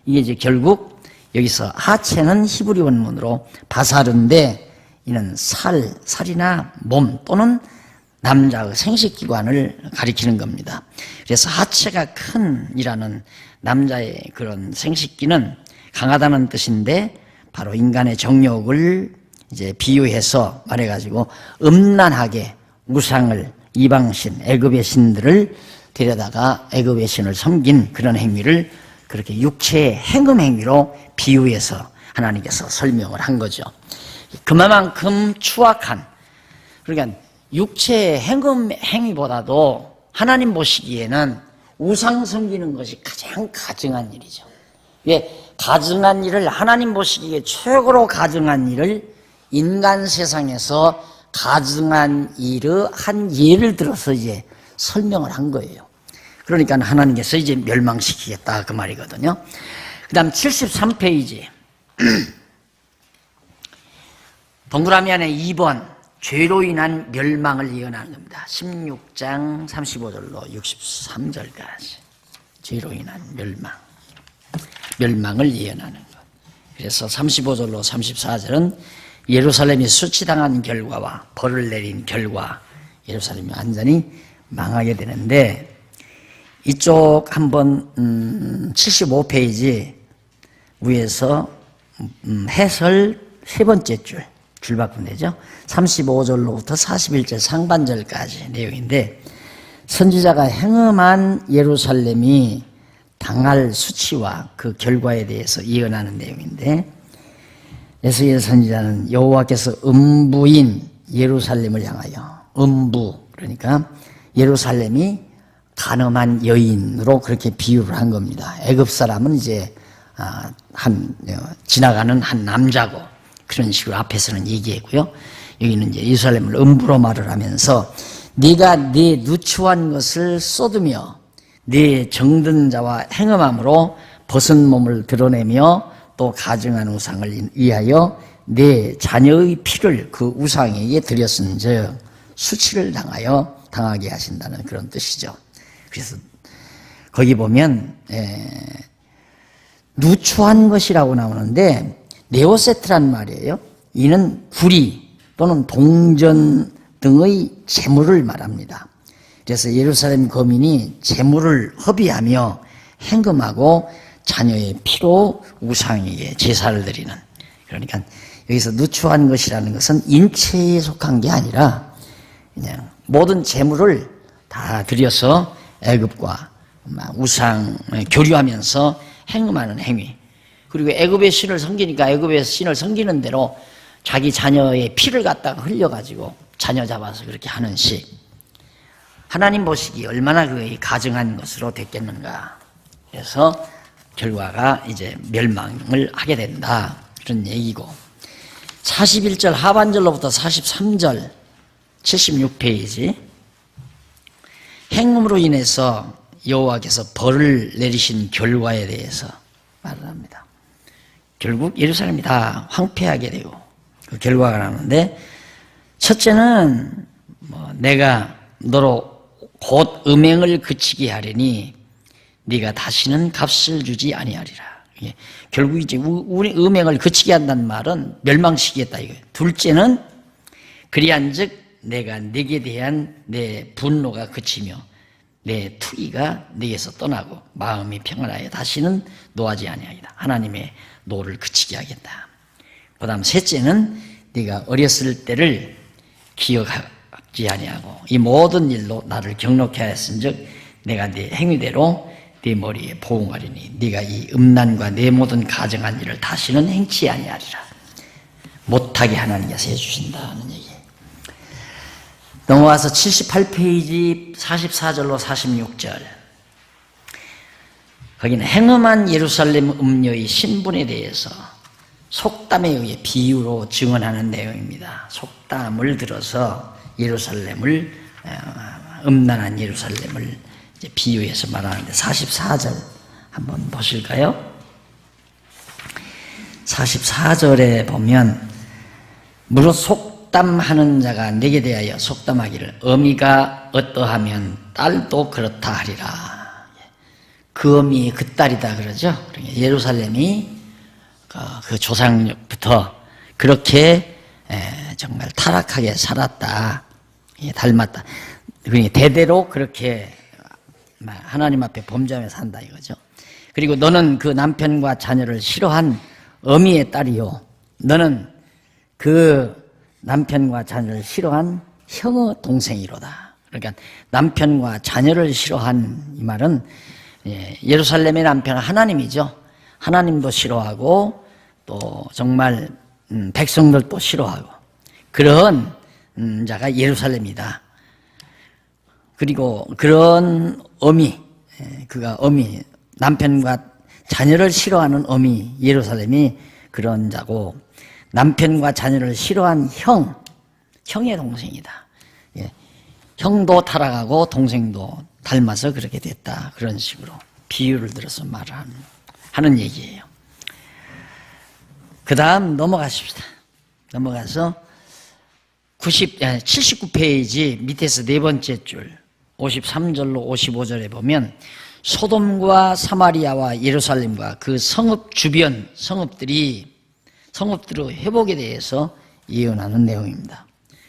이게 이제 결국 여기서 하체는 히브리 원문으로 바사르인데 이는 살이나 몸 또는 남자의 생식기관을 가리키는 겁니다. 그래서 하체가 큰이라는 남자의 그런 생식기는 강하다는 뜻인데 바로 인간의 정욕을 이제 비유해서 말해가지고 음란하게 우상을 이방신, 애굽의 신들을 데려다가 애굽의 신을 섬긴 그런 행위를 그렇게 육체의 행음 행위로 비유해서 하나님께서 설명을 한 거죠. 그만큼 추악한, 그러니까 육체의 행음 행위보다도 하나님 보시기에는 우상 섬기는 것이 가장 가증한 일이죠. 왜? 가증한 일을 하나님 보시기에 최고로 가증한 일을 인간 세상에서 가증한 일의 한 예를 들어서 이제 설명을 한 거예요. 그러니까 하나님께서 이제 멸망시키겠다 그 말이거든요. 그 다음 73페이지 동그라미 안에 2번 죄로 인한 멸망을 예언하는 겁니다. 16장 35절로 63절까지 죄로 인한 멸망을 예언하는 것. 그래서 35절로 34절은 예루살렘이 수치당한 결과와 벌을 내린 결과, 예루살렘이 완전히 망하게 되는데 이쪽 한번 75페이지 위에서 해설 세 번째 줄 바꾸면 되죠. 35절로부터 41절 상반절까지 내용인데 선지자가 행음한 예루살렘이 당할 수치와 그 결과에 대해서 예언하는 내용인데 에스겔 선지자는 여호와께서 음부인 예루살렘을 향하여 음부 그러니까 예루살렘이 간음한 여인으로 그렇게 비유를 한 겁니다. 애굽 사람은 이제 지나가는 한 남자고 그런 식으로 앞에서는 얘기했고요. 여기는 이제 예루살렘을 음부로 말을 하면서 네가 네 누추한 것을 쏟으며 네 정든 자와 행음함으로 벗은 몸을 드러내며 또 가증한 우상을 위하여 내 자녀의 피를 그 우상에게 드렸은즉 수치를 당하게 하신다는 그런 뜻이죠. 그래서 거기 보면 누추한 것이라고 나오는데 네오세트란 말이에요. 이는 구리 또는 동전 등의 재물을 말합니다. 그래서 예루살렘 거민이 재물을 허비하며 행금하고 자녀의 피로 우상에게 제사를 드리는, 그러니까 여기서 누추한 것이라는 것은 인체에 속한 게 아니라 그냥 모든 재물을 다 들여서 애굽과 우상 교류하면서 행음하는 행위. 그리고 애굽의 신을 섬기니까 애굽의 신을 섬기는 대로 자기 자녀의 피를 갖다가 흘려가지고 자녀 잡아서 그렇게 하는 식. 하나님 보시기 얼마나 그의 가증한 것으로 됐겠는가. 그래서 결과가 이제 멸망을 하게 된다. 그런 얘기고. 41절 하반절로부터 43절 76페이지 행음으로 인해서 여호와께서 벌을 내리신 결과에 대해서 말을 합니다. 결국 예루살렘이 다 황폐하게 되고 그 결과가 나오는데 첫째는 내가 너로 곧 음행을 그치게 하리니 네가 다시는 값을 주지 아니하리라. 결국 이제 우리 음행을 그치게 한다는 말은 멸망시키겠다 이거예요. 둘째는 그리한즉 내가 네게 대한 내 분노가 그치며 내 투기가 네게서 떠나고 마음이 평안하여 다시는 노하지 아니하리라. 하나님의 노를 그치게 하겠다. 그 다음 셋째는 네가 어렸을 때를 기억하지 아니하고 이 모든 일로 나를 경록해 하였은즉 내가 네 행위대로 네 머리에 보응하리니 네가 이 음란과 내 모든 가증한 일을 다시는 행치 아니하리라. 못하게 하나님께서 해주신다는 얘기예요. 넘어와서 78페이지 44절로 46절 거기는 행음한 예루살렘 음녀의 신분에 대해서 속담에 의해 비유로 증언하는 내용입니다. 속담을 들어서 예루살렘을 음란한 예루살렘을 이제 비유해서 말하는데 44절 한번 보실까요? 44절에 보면 무릇 속담하는 자가 내게 대하여 속담하기를 어미가 어떠하면 딸도 그렇다 하리라. 그 어미 그 딸이다 그러죠. 예루살렘이 그 조상부터 그렇게 정말 타락하게 살았다, 닮았다. 그러니까 대대로 그렇게 하나님 앞에 범죄하며 산다 이거죠. 그리고 너는 그 남편과 자녀를 싫어한 어미의 딸이요, 너는 그 남편과 자녀를 싫어한 형의 동생이로다. 그러니까 남편과 자녀를 싫어한 이 말은 예루살렘의 남편은 하나님이죠. 하나님도 싫어하고 또 정말 백성들도 싫어하고 그런 자가 예루살렘이다. 그리고 그런 어미, 그가 어미, 남편과 자녀를 싫어하는 어미 예루살렘이 그런 자고, 남편과 자녀를 싫어한 형의 동생이다. 형도 타락하고 동생도 닮아서 그렇게 됐다. 그런 식으로 비유를 들어서 하는 얘기예요. 그 다음 넘어가십시다. 넘어가서 79페이지 밑에서 네 번째 줄 53절로 55절에 보면 소돔과 사마리아와 예루살렘과 그 성읍 주변 성읍들의 회복에 대해서 예언하는 내용입니다.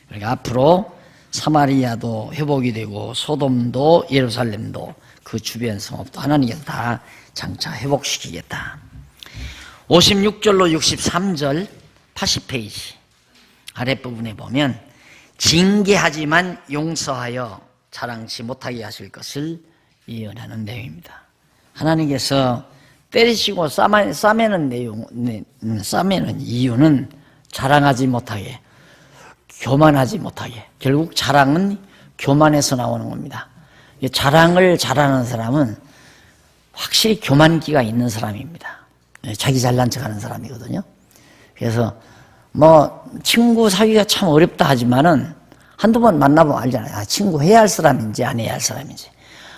그러니까 앞으로 사마리아도 회복이 되고 소돔도 예루살렘도 그 주변 성읍도 하나님께서 다 장차 회복시키겠다. 56절로 63절 80페이지 아랫부분에 보면 징계하지만 용서하여 자랑치 못하게 하실 것을 예언하는 내용입니다. 하나님께서 때리시고 싸매는 이유는 자랑하지 못하게, 교만하지 못하게. 결국 자랑은 교만에서 나오는 겁니다. 자랑을 잘하는 사람은 확실히 교만기가 있는 사람입니다. 자기 잘난 척하는 사람이거든요. 그래서 친구 사귀기가 참 어렵다 하지만은 한두 번 만나보면 알잖아요. 친구 해야 할 사람인지 안 해야 할 사람인지.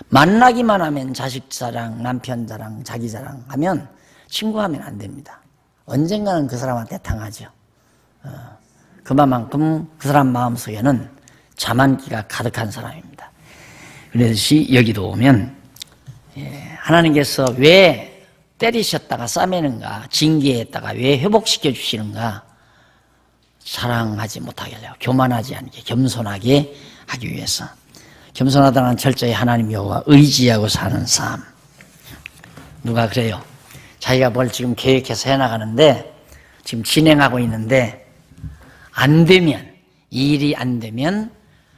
만나기만 하면 자식 자랑, 남편 자랑, 자기 자랑 하면 친구하면 안 됩니다. 언젠가는 그 사람한테 당하죠. 그만큼 그 사람 마음속에는 자만기가 가득한 사람입니다. 그래서 여기도 오면 하나님께서 왜 때리셨다가 싸매는가, 징계했다가 왜 회복시켜 주시는가, 자랑하지 못하게 하려고, 교만하지 않게 겸손하게 하기 위해서. 겸손하다는 철저히 하나님 여호와 의지하고 사는 삶. 누가 그래요? 자기가 뭘 지금 계획해서 해나가는데 지금 진행하고 있는데 안 되면, 이 일이 안 되면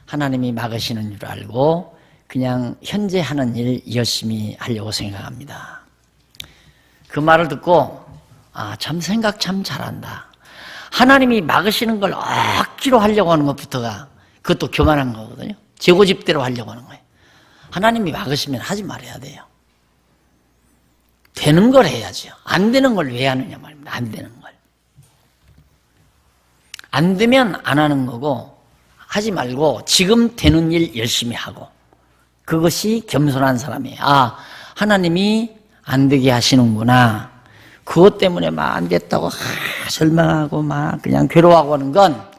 하나님이 막으시는 줄 알고 그냥 현재 하는 일 열심히 하려고 생각합니다. 그 말을 듣고 참 생각 참 잘한다. 하나님이 막으시는 걸 억지로 하려고 하는 것부터가 그것도 교만한 거거든요. 제 고집대로 하려고 하는 거예요. 하나님이 막으시면 하지 말아야 돼요. 되는 걸 해야죠. 안 되는 걸 왜 하느냐 말입니다. 안 되는 걸. 안 되면 안 하는 거고, 하지 말고 지금 되는 일 열심히 하고, 그것이 겸손한 사람이에요. 하나님이 안 되게 하시는구나. 그것 때문에 막 안 됐다고 절망하고 막 그냥 괴로워하고 하는 건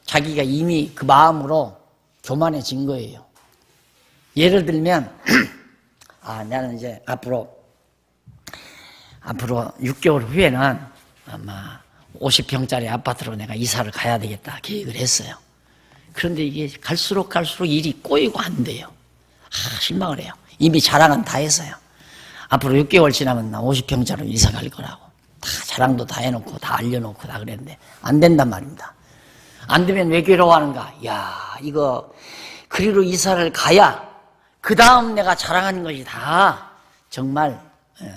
자기가 이미 그 마음으로 교만해진 거예요. 예를 들면 나는 이제 앞으로 6개월 후에는 아마 50평짜리 아파트로 내가 이사를 가야 되겠다 계획을 했어요. 그런데 이게 갈수록 일이 꼬이고 안 돼요. 실망을 해요. 이미 자랑은 다 했어요. 앞으로 6개월 지나면 나 50평짜리로 이사 갈 거라고. 다 자랑도 다 해놓고 다 알려놓고 다 그랬는데 안 된단 말입니다. 안 되면 왜 괴로워하는가? 이거 그리로 이사를 가야 그 다음 내가 자랑하는 것이 다 정말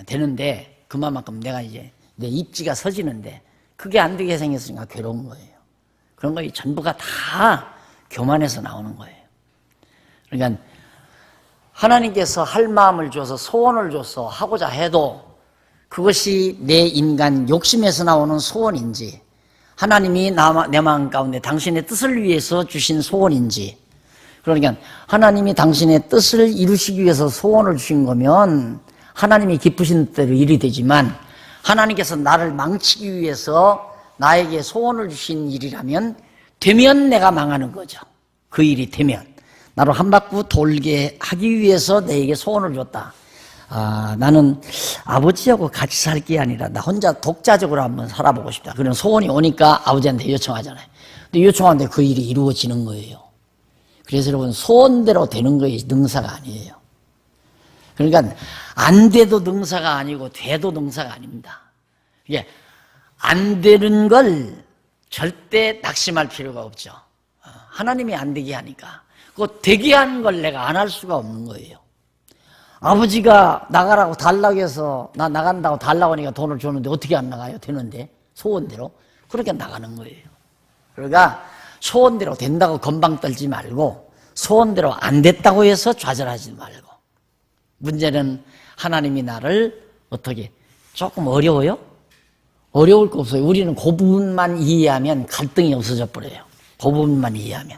되는데 그만큼 내가 이제 내 입지가 서지는데 그게 안 되게 생겼으니까 괴로운 거예요. 그런 거 전부가 다 교만에서 나오는 거예요. 그러니까 하나님께서 할 마음을 줘서 소원을 줘서 하고자 해도 그것이 내 인간 욕심에서 나오는 소원인지 하나님이 내 마음 가운데 당신의 뜻을 위해서 주신 소원인지, 그러니까 하나님이 당신의 뜻을 이루시기 위해서 소원을 주신 거면 하나님이 기쁘신 대로 일이 되지만, 하나님께서 나를 망치기 위해서 나에게 소원을 주신 일이라면 되면 내가 망하는 거죠. 그 일이 되면 나로 한 바퀴 돌게 하기 위해서 내게 소원을 줬다. 나는 아버지하고 같이 살 게 아니라 나 혼자 독자적으로 한번 살아보고 싶다. 그런 소원이 오니까 아버지한테 요청하잖아요. 근데 요청하는데 그 일이 이루어지는 거예요. 그래서 여러분, 소원대로 되는 것이 능사가 아니에요. 그러니까 안 돼도 능사가 아니고 돼도 능사가 아닙니다. 이게 안 되는 걸 절대 낙심할 필요가 없죠. 하나님이 안 되게 하니까. 그 되게 하는 걸 내가 안 할 수가 없는 거예요. 아버지가 나가라고 달라고 해서 나 나간다고 달라고 하니까 돈을 줬는데 어떻게 안 나가요? 되는데 소원대로. 그렇게 나가는 거예요. 그러니까 소원대로 된다고 건방 떨지 말고 소원대로 안 됐다고 해서 좌절하지 말고. 문제는 하나님이 나를 어떻게, 조금 어려워요? 어려울 거 없어요. 우리는 그 부분만 이해하면 갈등이 없어져 버려요. 그 부분만 이해하면.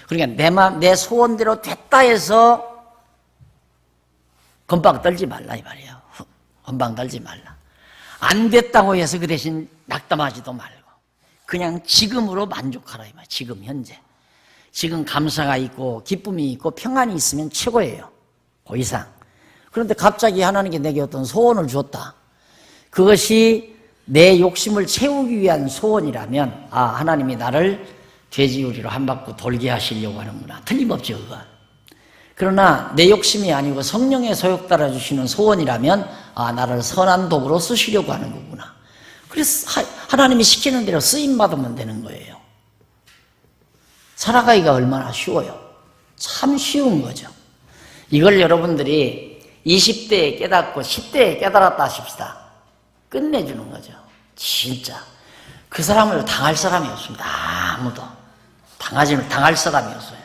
그러니까 내 소원대로 됐다 해서 건방 떨지 말라 이 말이에요. 건방 떨지 말라. 안 됐다고 해서 그 대신 낙담하지도 말고 그냥 지금으로 만족하라 이 말이에요. 지금 현재. 지금 감사가 있고 기쁨이 있고 평안이 있으면 최고예요. 그 이상. 그런데 갑자기 하나님께 내게 어떤 소원을 줬다. 그것이 내 욕심을 채우기 위한 소원이라면 하나님이 나를 돼지우리로 한 바퀴 돌게 하시려고 하는구나. 틀림없죠 그건. 그러나 내 욕심이 아니고 성령의 소욕 따라 주시는 소원이라면 나를 선한 도구로 쓰시려고 하는 거구나. 그래서 하나님이 시키는 대로 쓰임받으면 되는 거예요. 살아가기가 얼마나 쉬워요. 참 쉬운 거죠. 이걸 여러분들이 20대에 깨닫고 10대에 깨달았다 하십시다. 끝내주는 거죠. 진짜. 그 사람을 당할 사람이 없습니다. 아무도. 당할 사람이 없어요.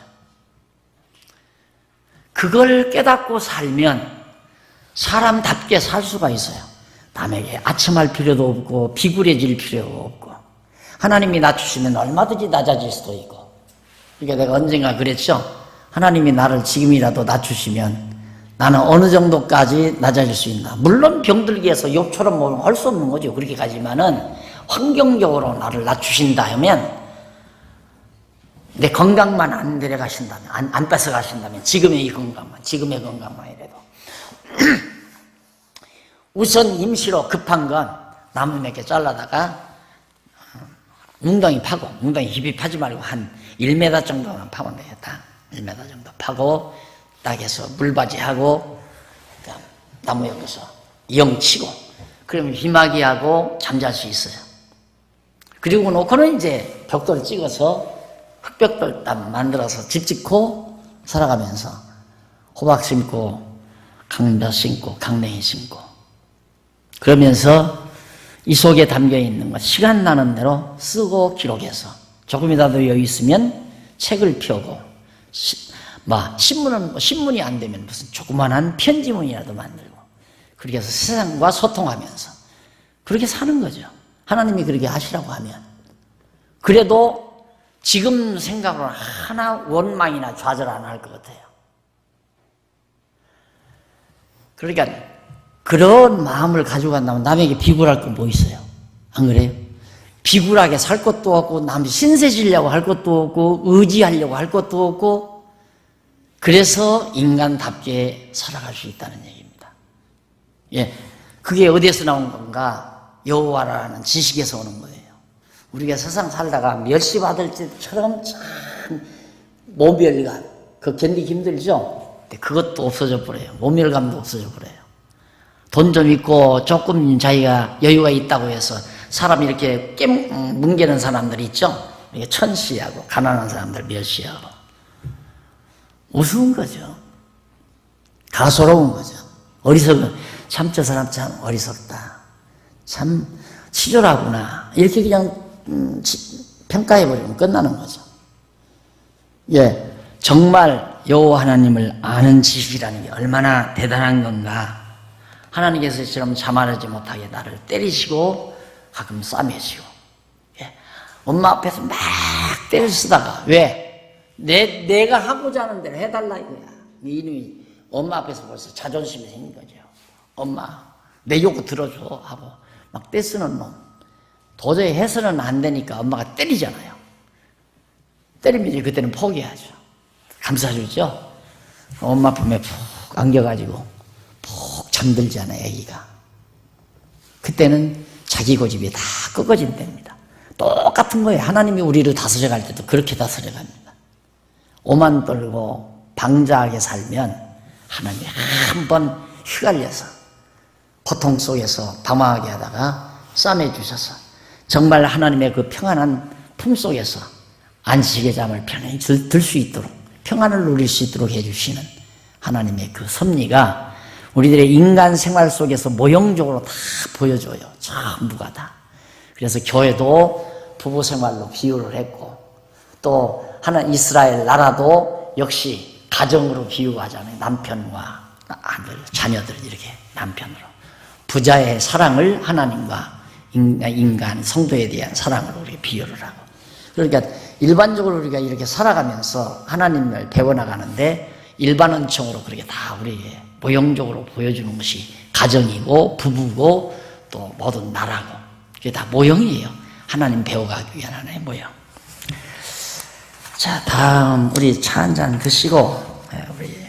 그걸 깨닫고 살면 사람답게 살 수가 있어요. 남에게 아첨할 필요도 없고 비굴해질 필요가 없고 하나님이 낮추시면 얼마든지 낮아질 수도 있고. 그러니까 내가 언젠가 그랬죠. 하나님이 나를 지금이라도 낮추시면 나는 어느 정도까지 낮아질 수 있나. 물론 병들기 위해서 욥처럼 뭐 할 수 없는 거죠. 그렇게까지만은 환경적으로 나를 낮추신다 하면 내 건강만 안 데려가신다면, 안 뺏어가신다면, 지금의 건강만 이래도. 우선 임시로 급한 건 나무 몇 개 잘라다가 웅덩이 파고, 웅덩이 깊이 파지 말고 한 1m 정도만 파면 되겠다. 1m 정도 파고, 딱 해서 물바지하고, 나무 옆에서 이영치고, 그러면 희마기하고 잠잘 수 있어요. 그리고 놓고는 이제 벽돌 찍어서 흙벽돌 딱 만들어서 집 짓고 살아가면서 호박 심고 강벼 심고 강냉이 심고 그러면서 이 속에 담겨있는 것 시간 나는 대로 쓰고 기록해서 조금이라도 여유 있으면 책을 펴고 신문이 안 되면 무슨 조그만한 편지문이라도 만들고 그렇게 해서 세상과 소통하면서 그렇게 사는 거죠. 하나님이 그렇게 하시라고 하면. 그래도 지금 생각으로는 하나 원망이나 좌절 안 할 것 같아요. 그러니까 그런 마음을 가지고 간다면 남에게 비굴할 건 뭐 있어요? 안 그래요? 비굴하게 살 것도 없고 남 신세지려고 할 것도 없고 의지하려고 할 것도 없고 그래서 인간답게 살아갈 수 있다는 얘기입니다. 예, 그게 어디에서 나온 건가? 여호와라는 지식에서 오는 거예요. 우리가 세상 살다가 멸시받을 때처럼 참 모멸감, 그거 견디기 힘들죠? 근데 그것도 없어져 버려요. 모멸감도 없어져 버려요. 돈 좀 있고 조금 자기가 여유가 있다고 해서 사람 이렇게 뭉개는 사람들이 있죠? 이게 천시하고 가난한 사람들 멸시하고 우스운 거죠. 가소로운 거죠. 어리석은 참 저 사람 참 어리석다. 참 치졸하구나. 이렇게 그냥 평가해버리면 끝나는 거죠. 예, 정말 여호와 하나님을 아는 지식이라는 게 얼마나 대단한 건가. 하나님께서 이처럼 자만하지 못하게 나를 때리시고 가끔 싸매시고, 예? 엄마 앞에서 막 때를 쓰다가 왜? 내가 하고자 하는 대로 해달라 이거야. 이놈이 엄마 앞에서 벌써 자존심이 생긴 거죠. 엄마 내 요구 들어줘 하고 막 떼쓰는 놈. 도저히 해서는 안 되니까 엄마가 때리잖아요. 때리면 이제 그때는 포기하죠. 감싸주죠. 엄마 품에 푹 안겨가지고 푹 잠들잖아요, 애기가. 그때는 자기 고집이 다 꺾어진답니다. 똑같은 거예요. 하나님이 우리를 다스려갈 때도 그렇게 다스려갑니다. 오만 떨고 방자하게 살면 하나님이 한번 휘갈려서 고통 속에서 방황하게 하다가 싸매주셔서 정말 하나님의 그 평안한 품 속에서 안식의 잠을 편안히 들 수 있도록, 평안을 누릴 수 있도록 해주시는 하나님의 그 섭리가 우리들의 인간 생활 속에서 모형적으로 다 보여줘요. 전부가 다. 그래서 교회도 부부 생활로 비유를 했고, 또 이스라엘 나라도 역시 가정으로 비유하잖아요. 남편과 아들, 자녀들 이렇게 남편으로. 부자의 사랑을 하나님과 인간, 성도에 대한 사랑으로 우리가 비유를 하고. 그러니까 일반적으로 우리가 이렇게 살아가면서 하나님을 배워나가는데 일반 은총으로 그렇게 다 우리에게 모형적으로 보여주는 것이 가정이고 부부고 또 모든 나라고, 그게 다 모형이에요. 하나님 배워가기 위한 하나의 모형. 자, 다음 우리 차 한잔 드시고 우리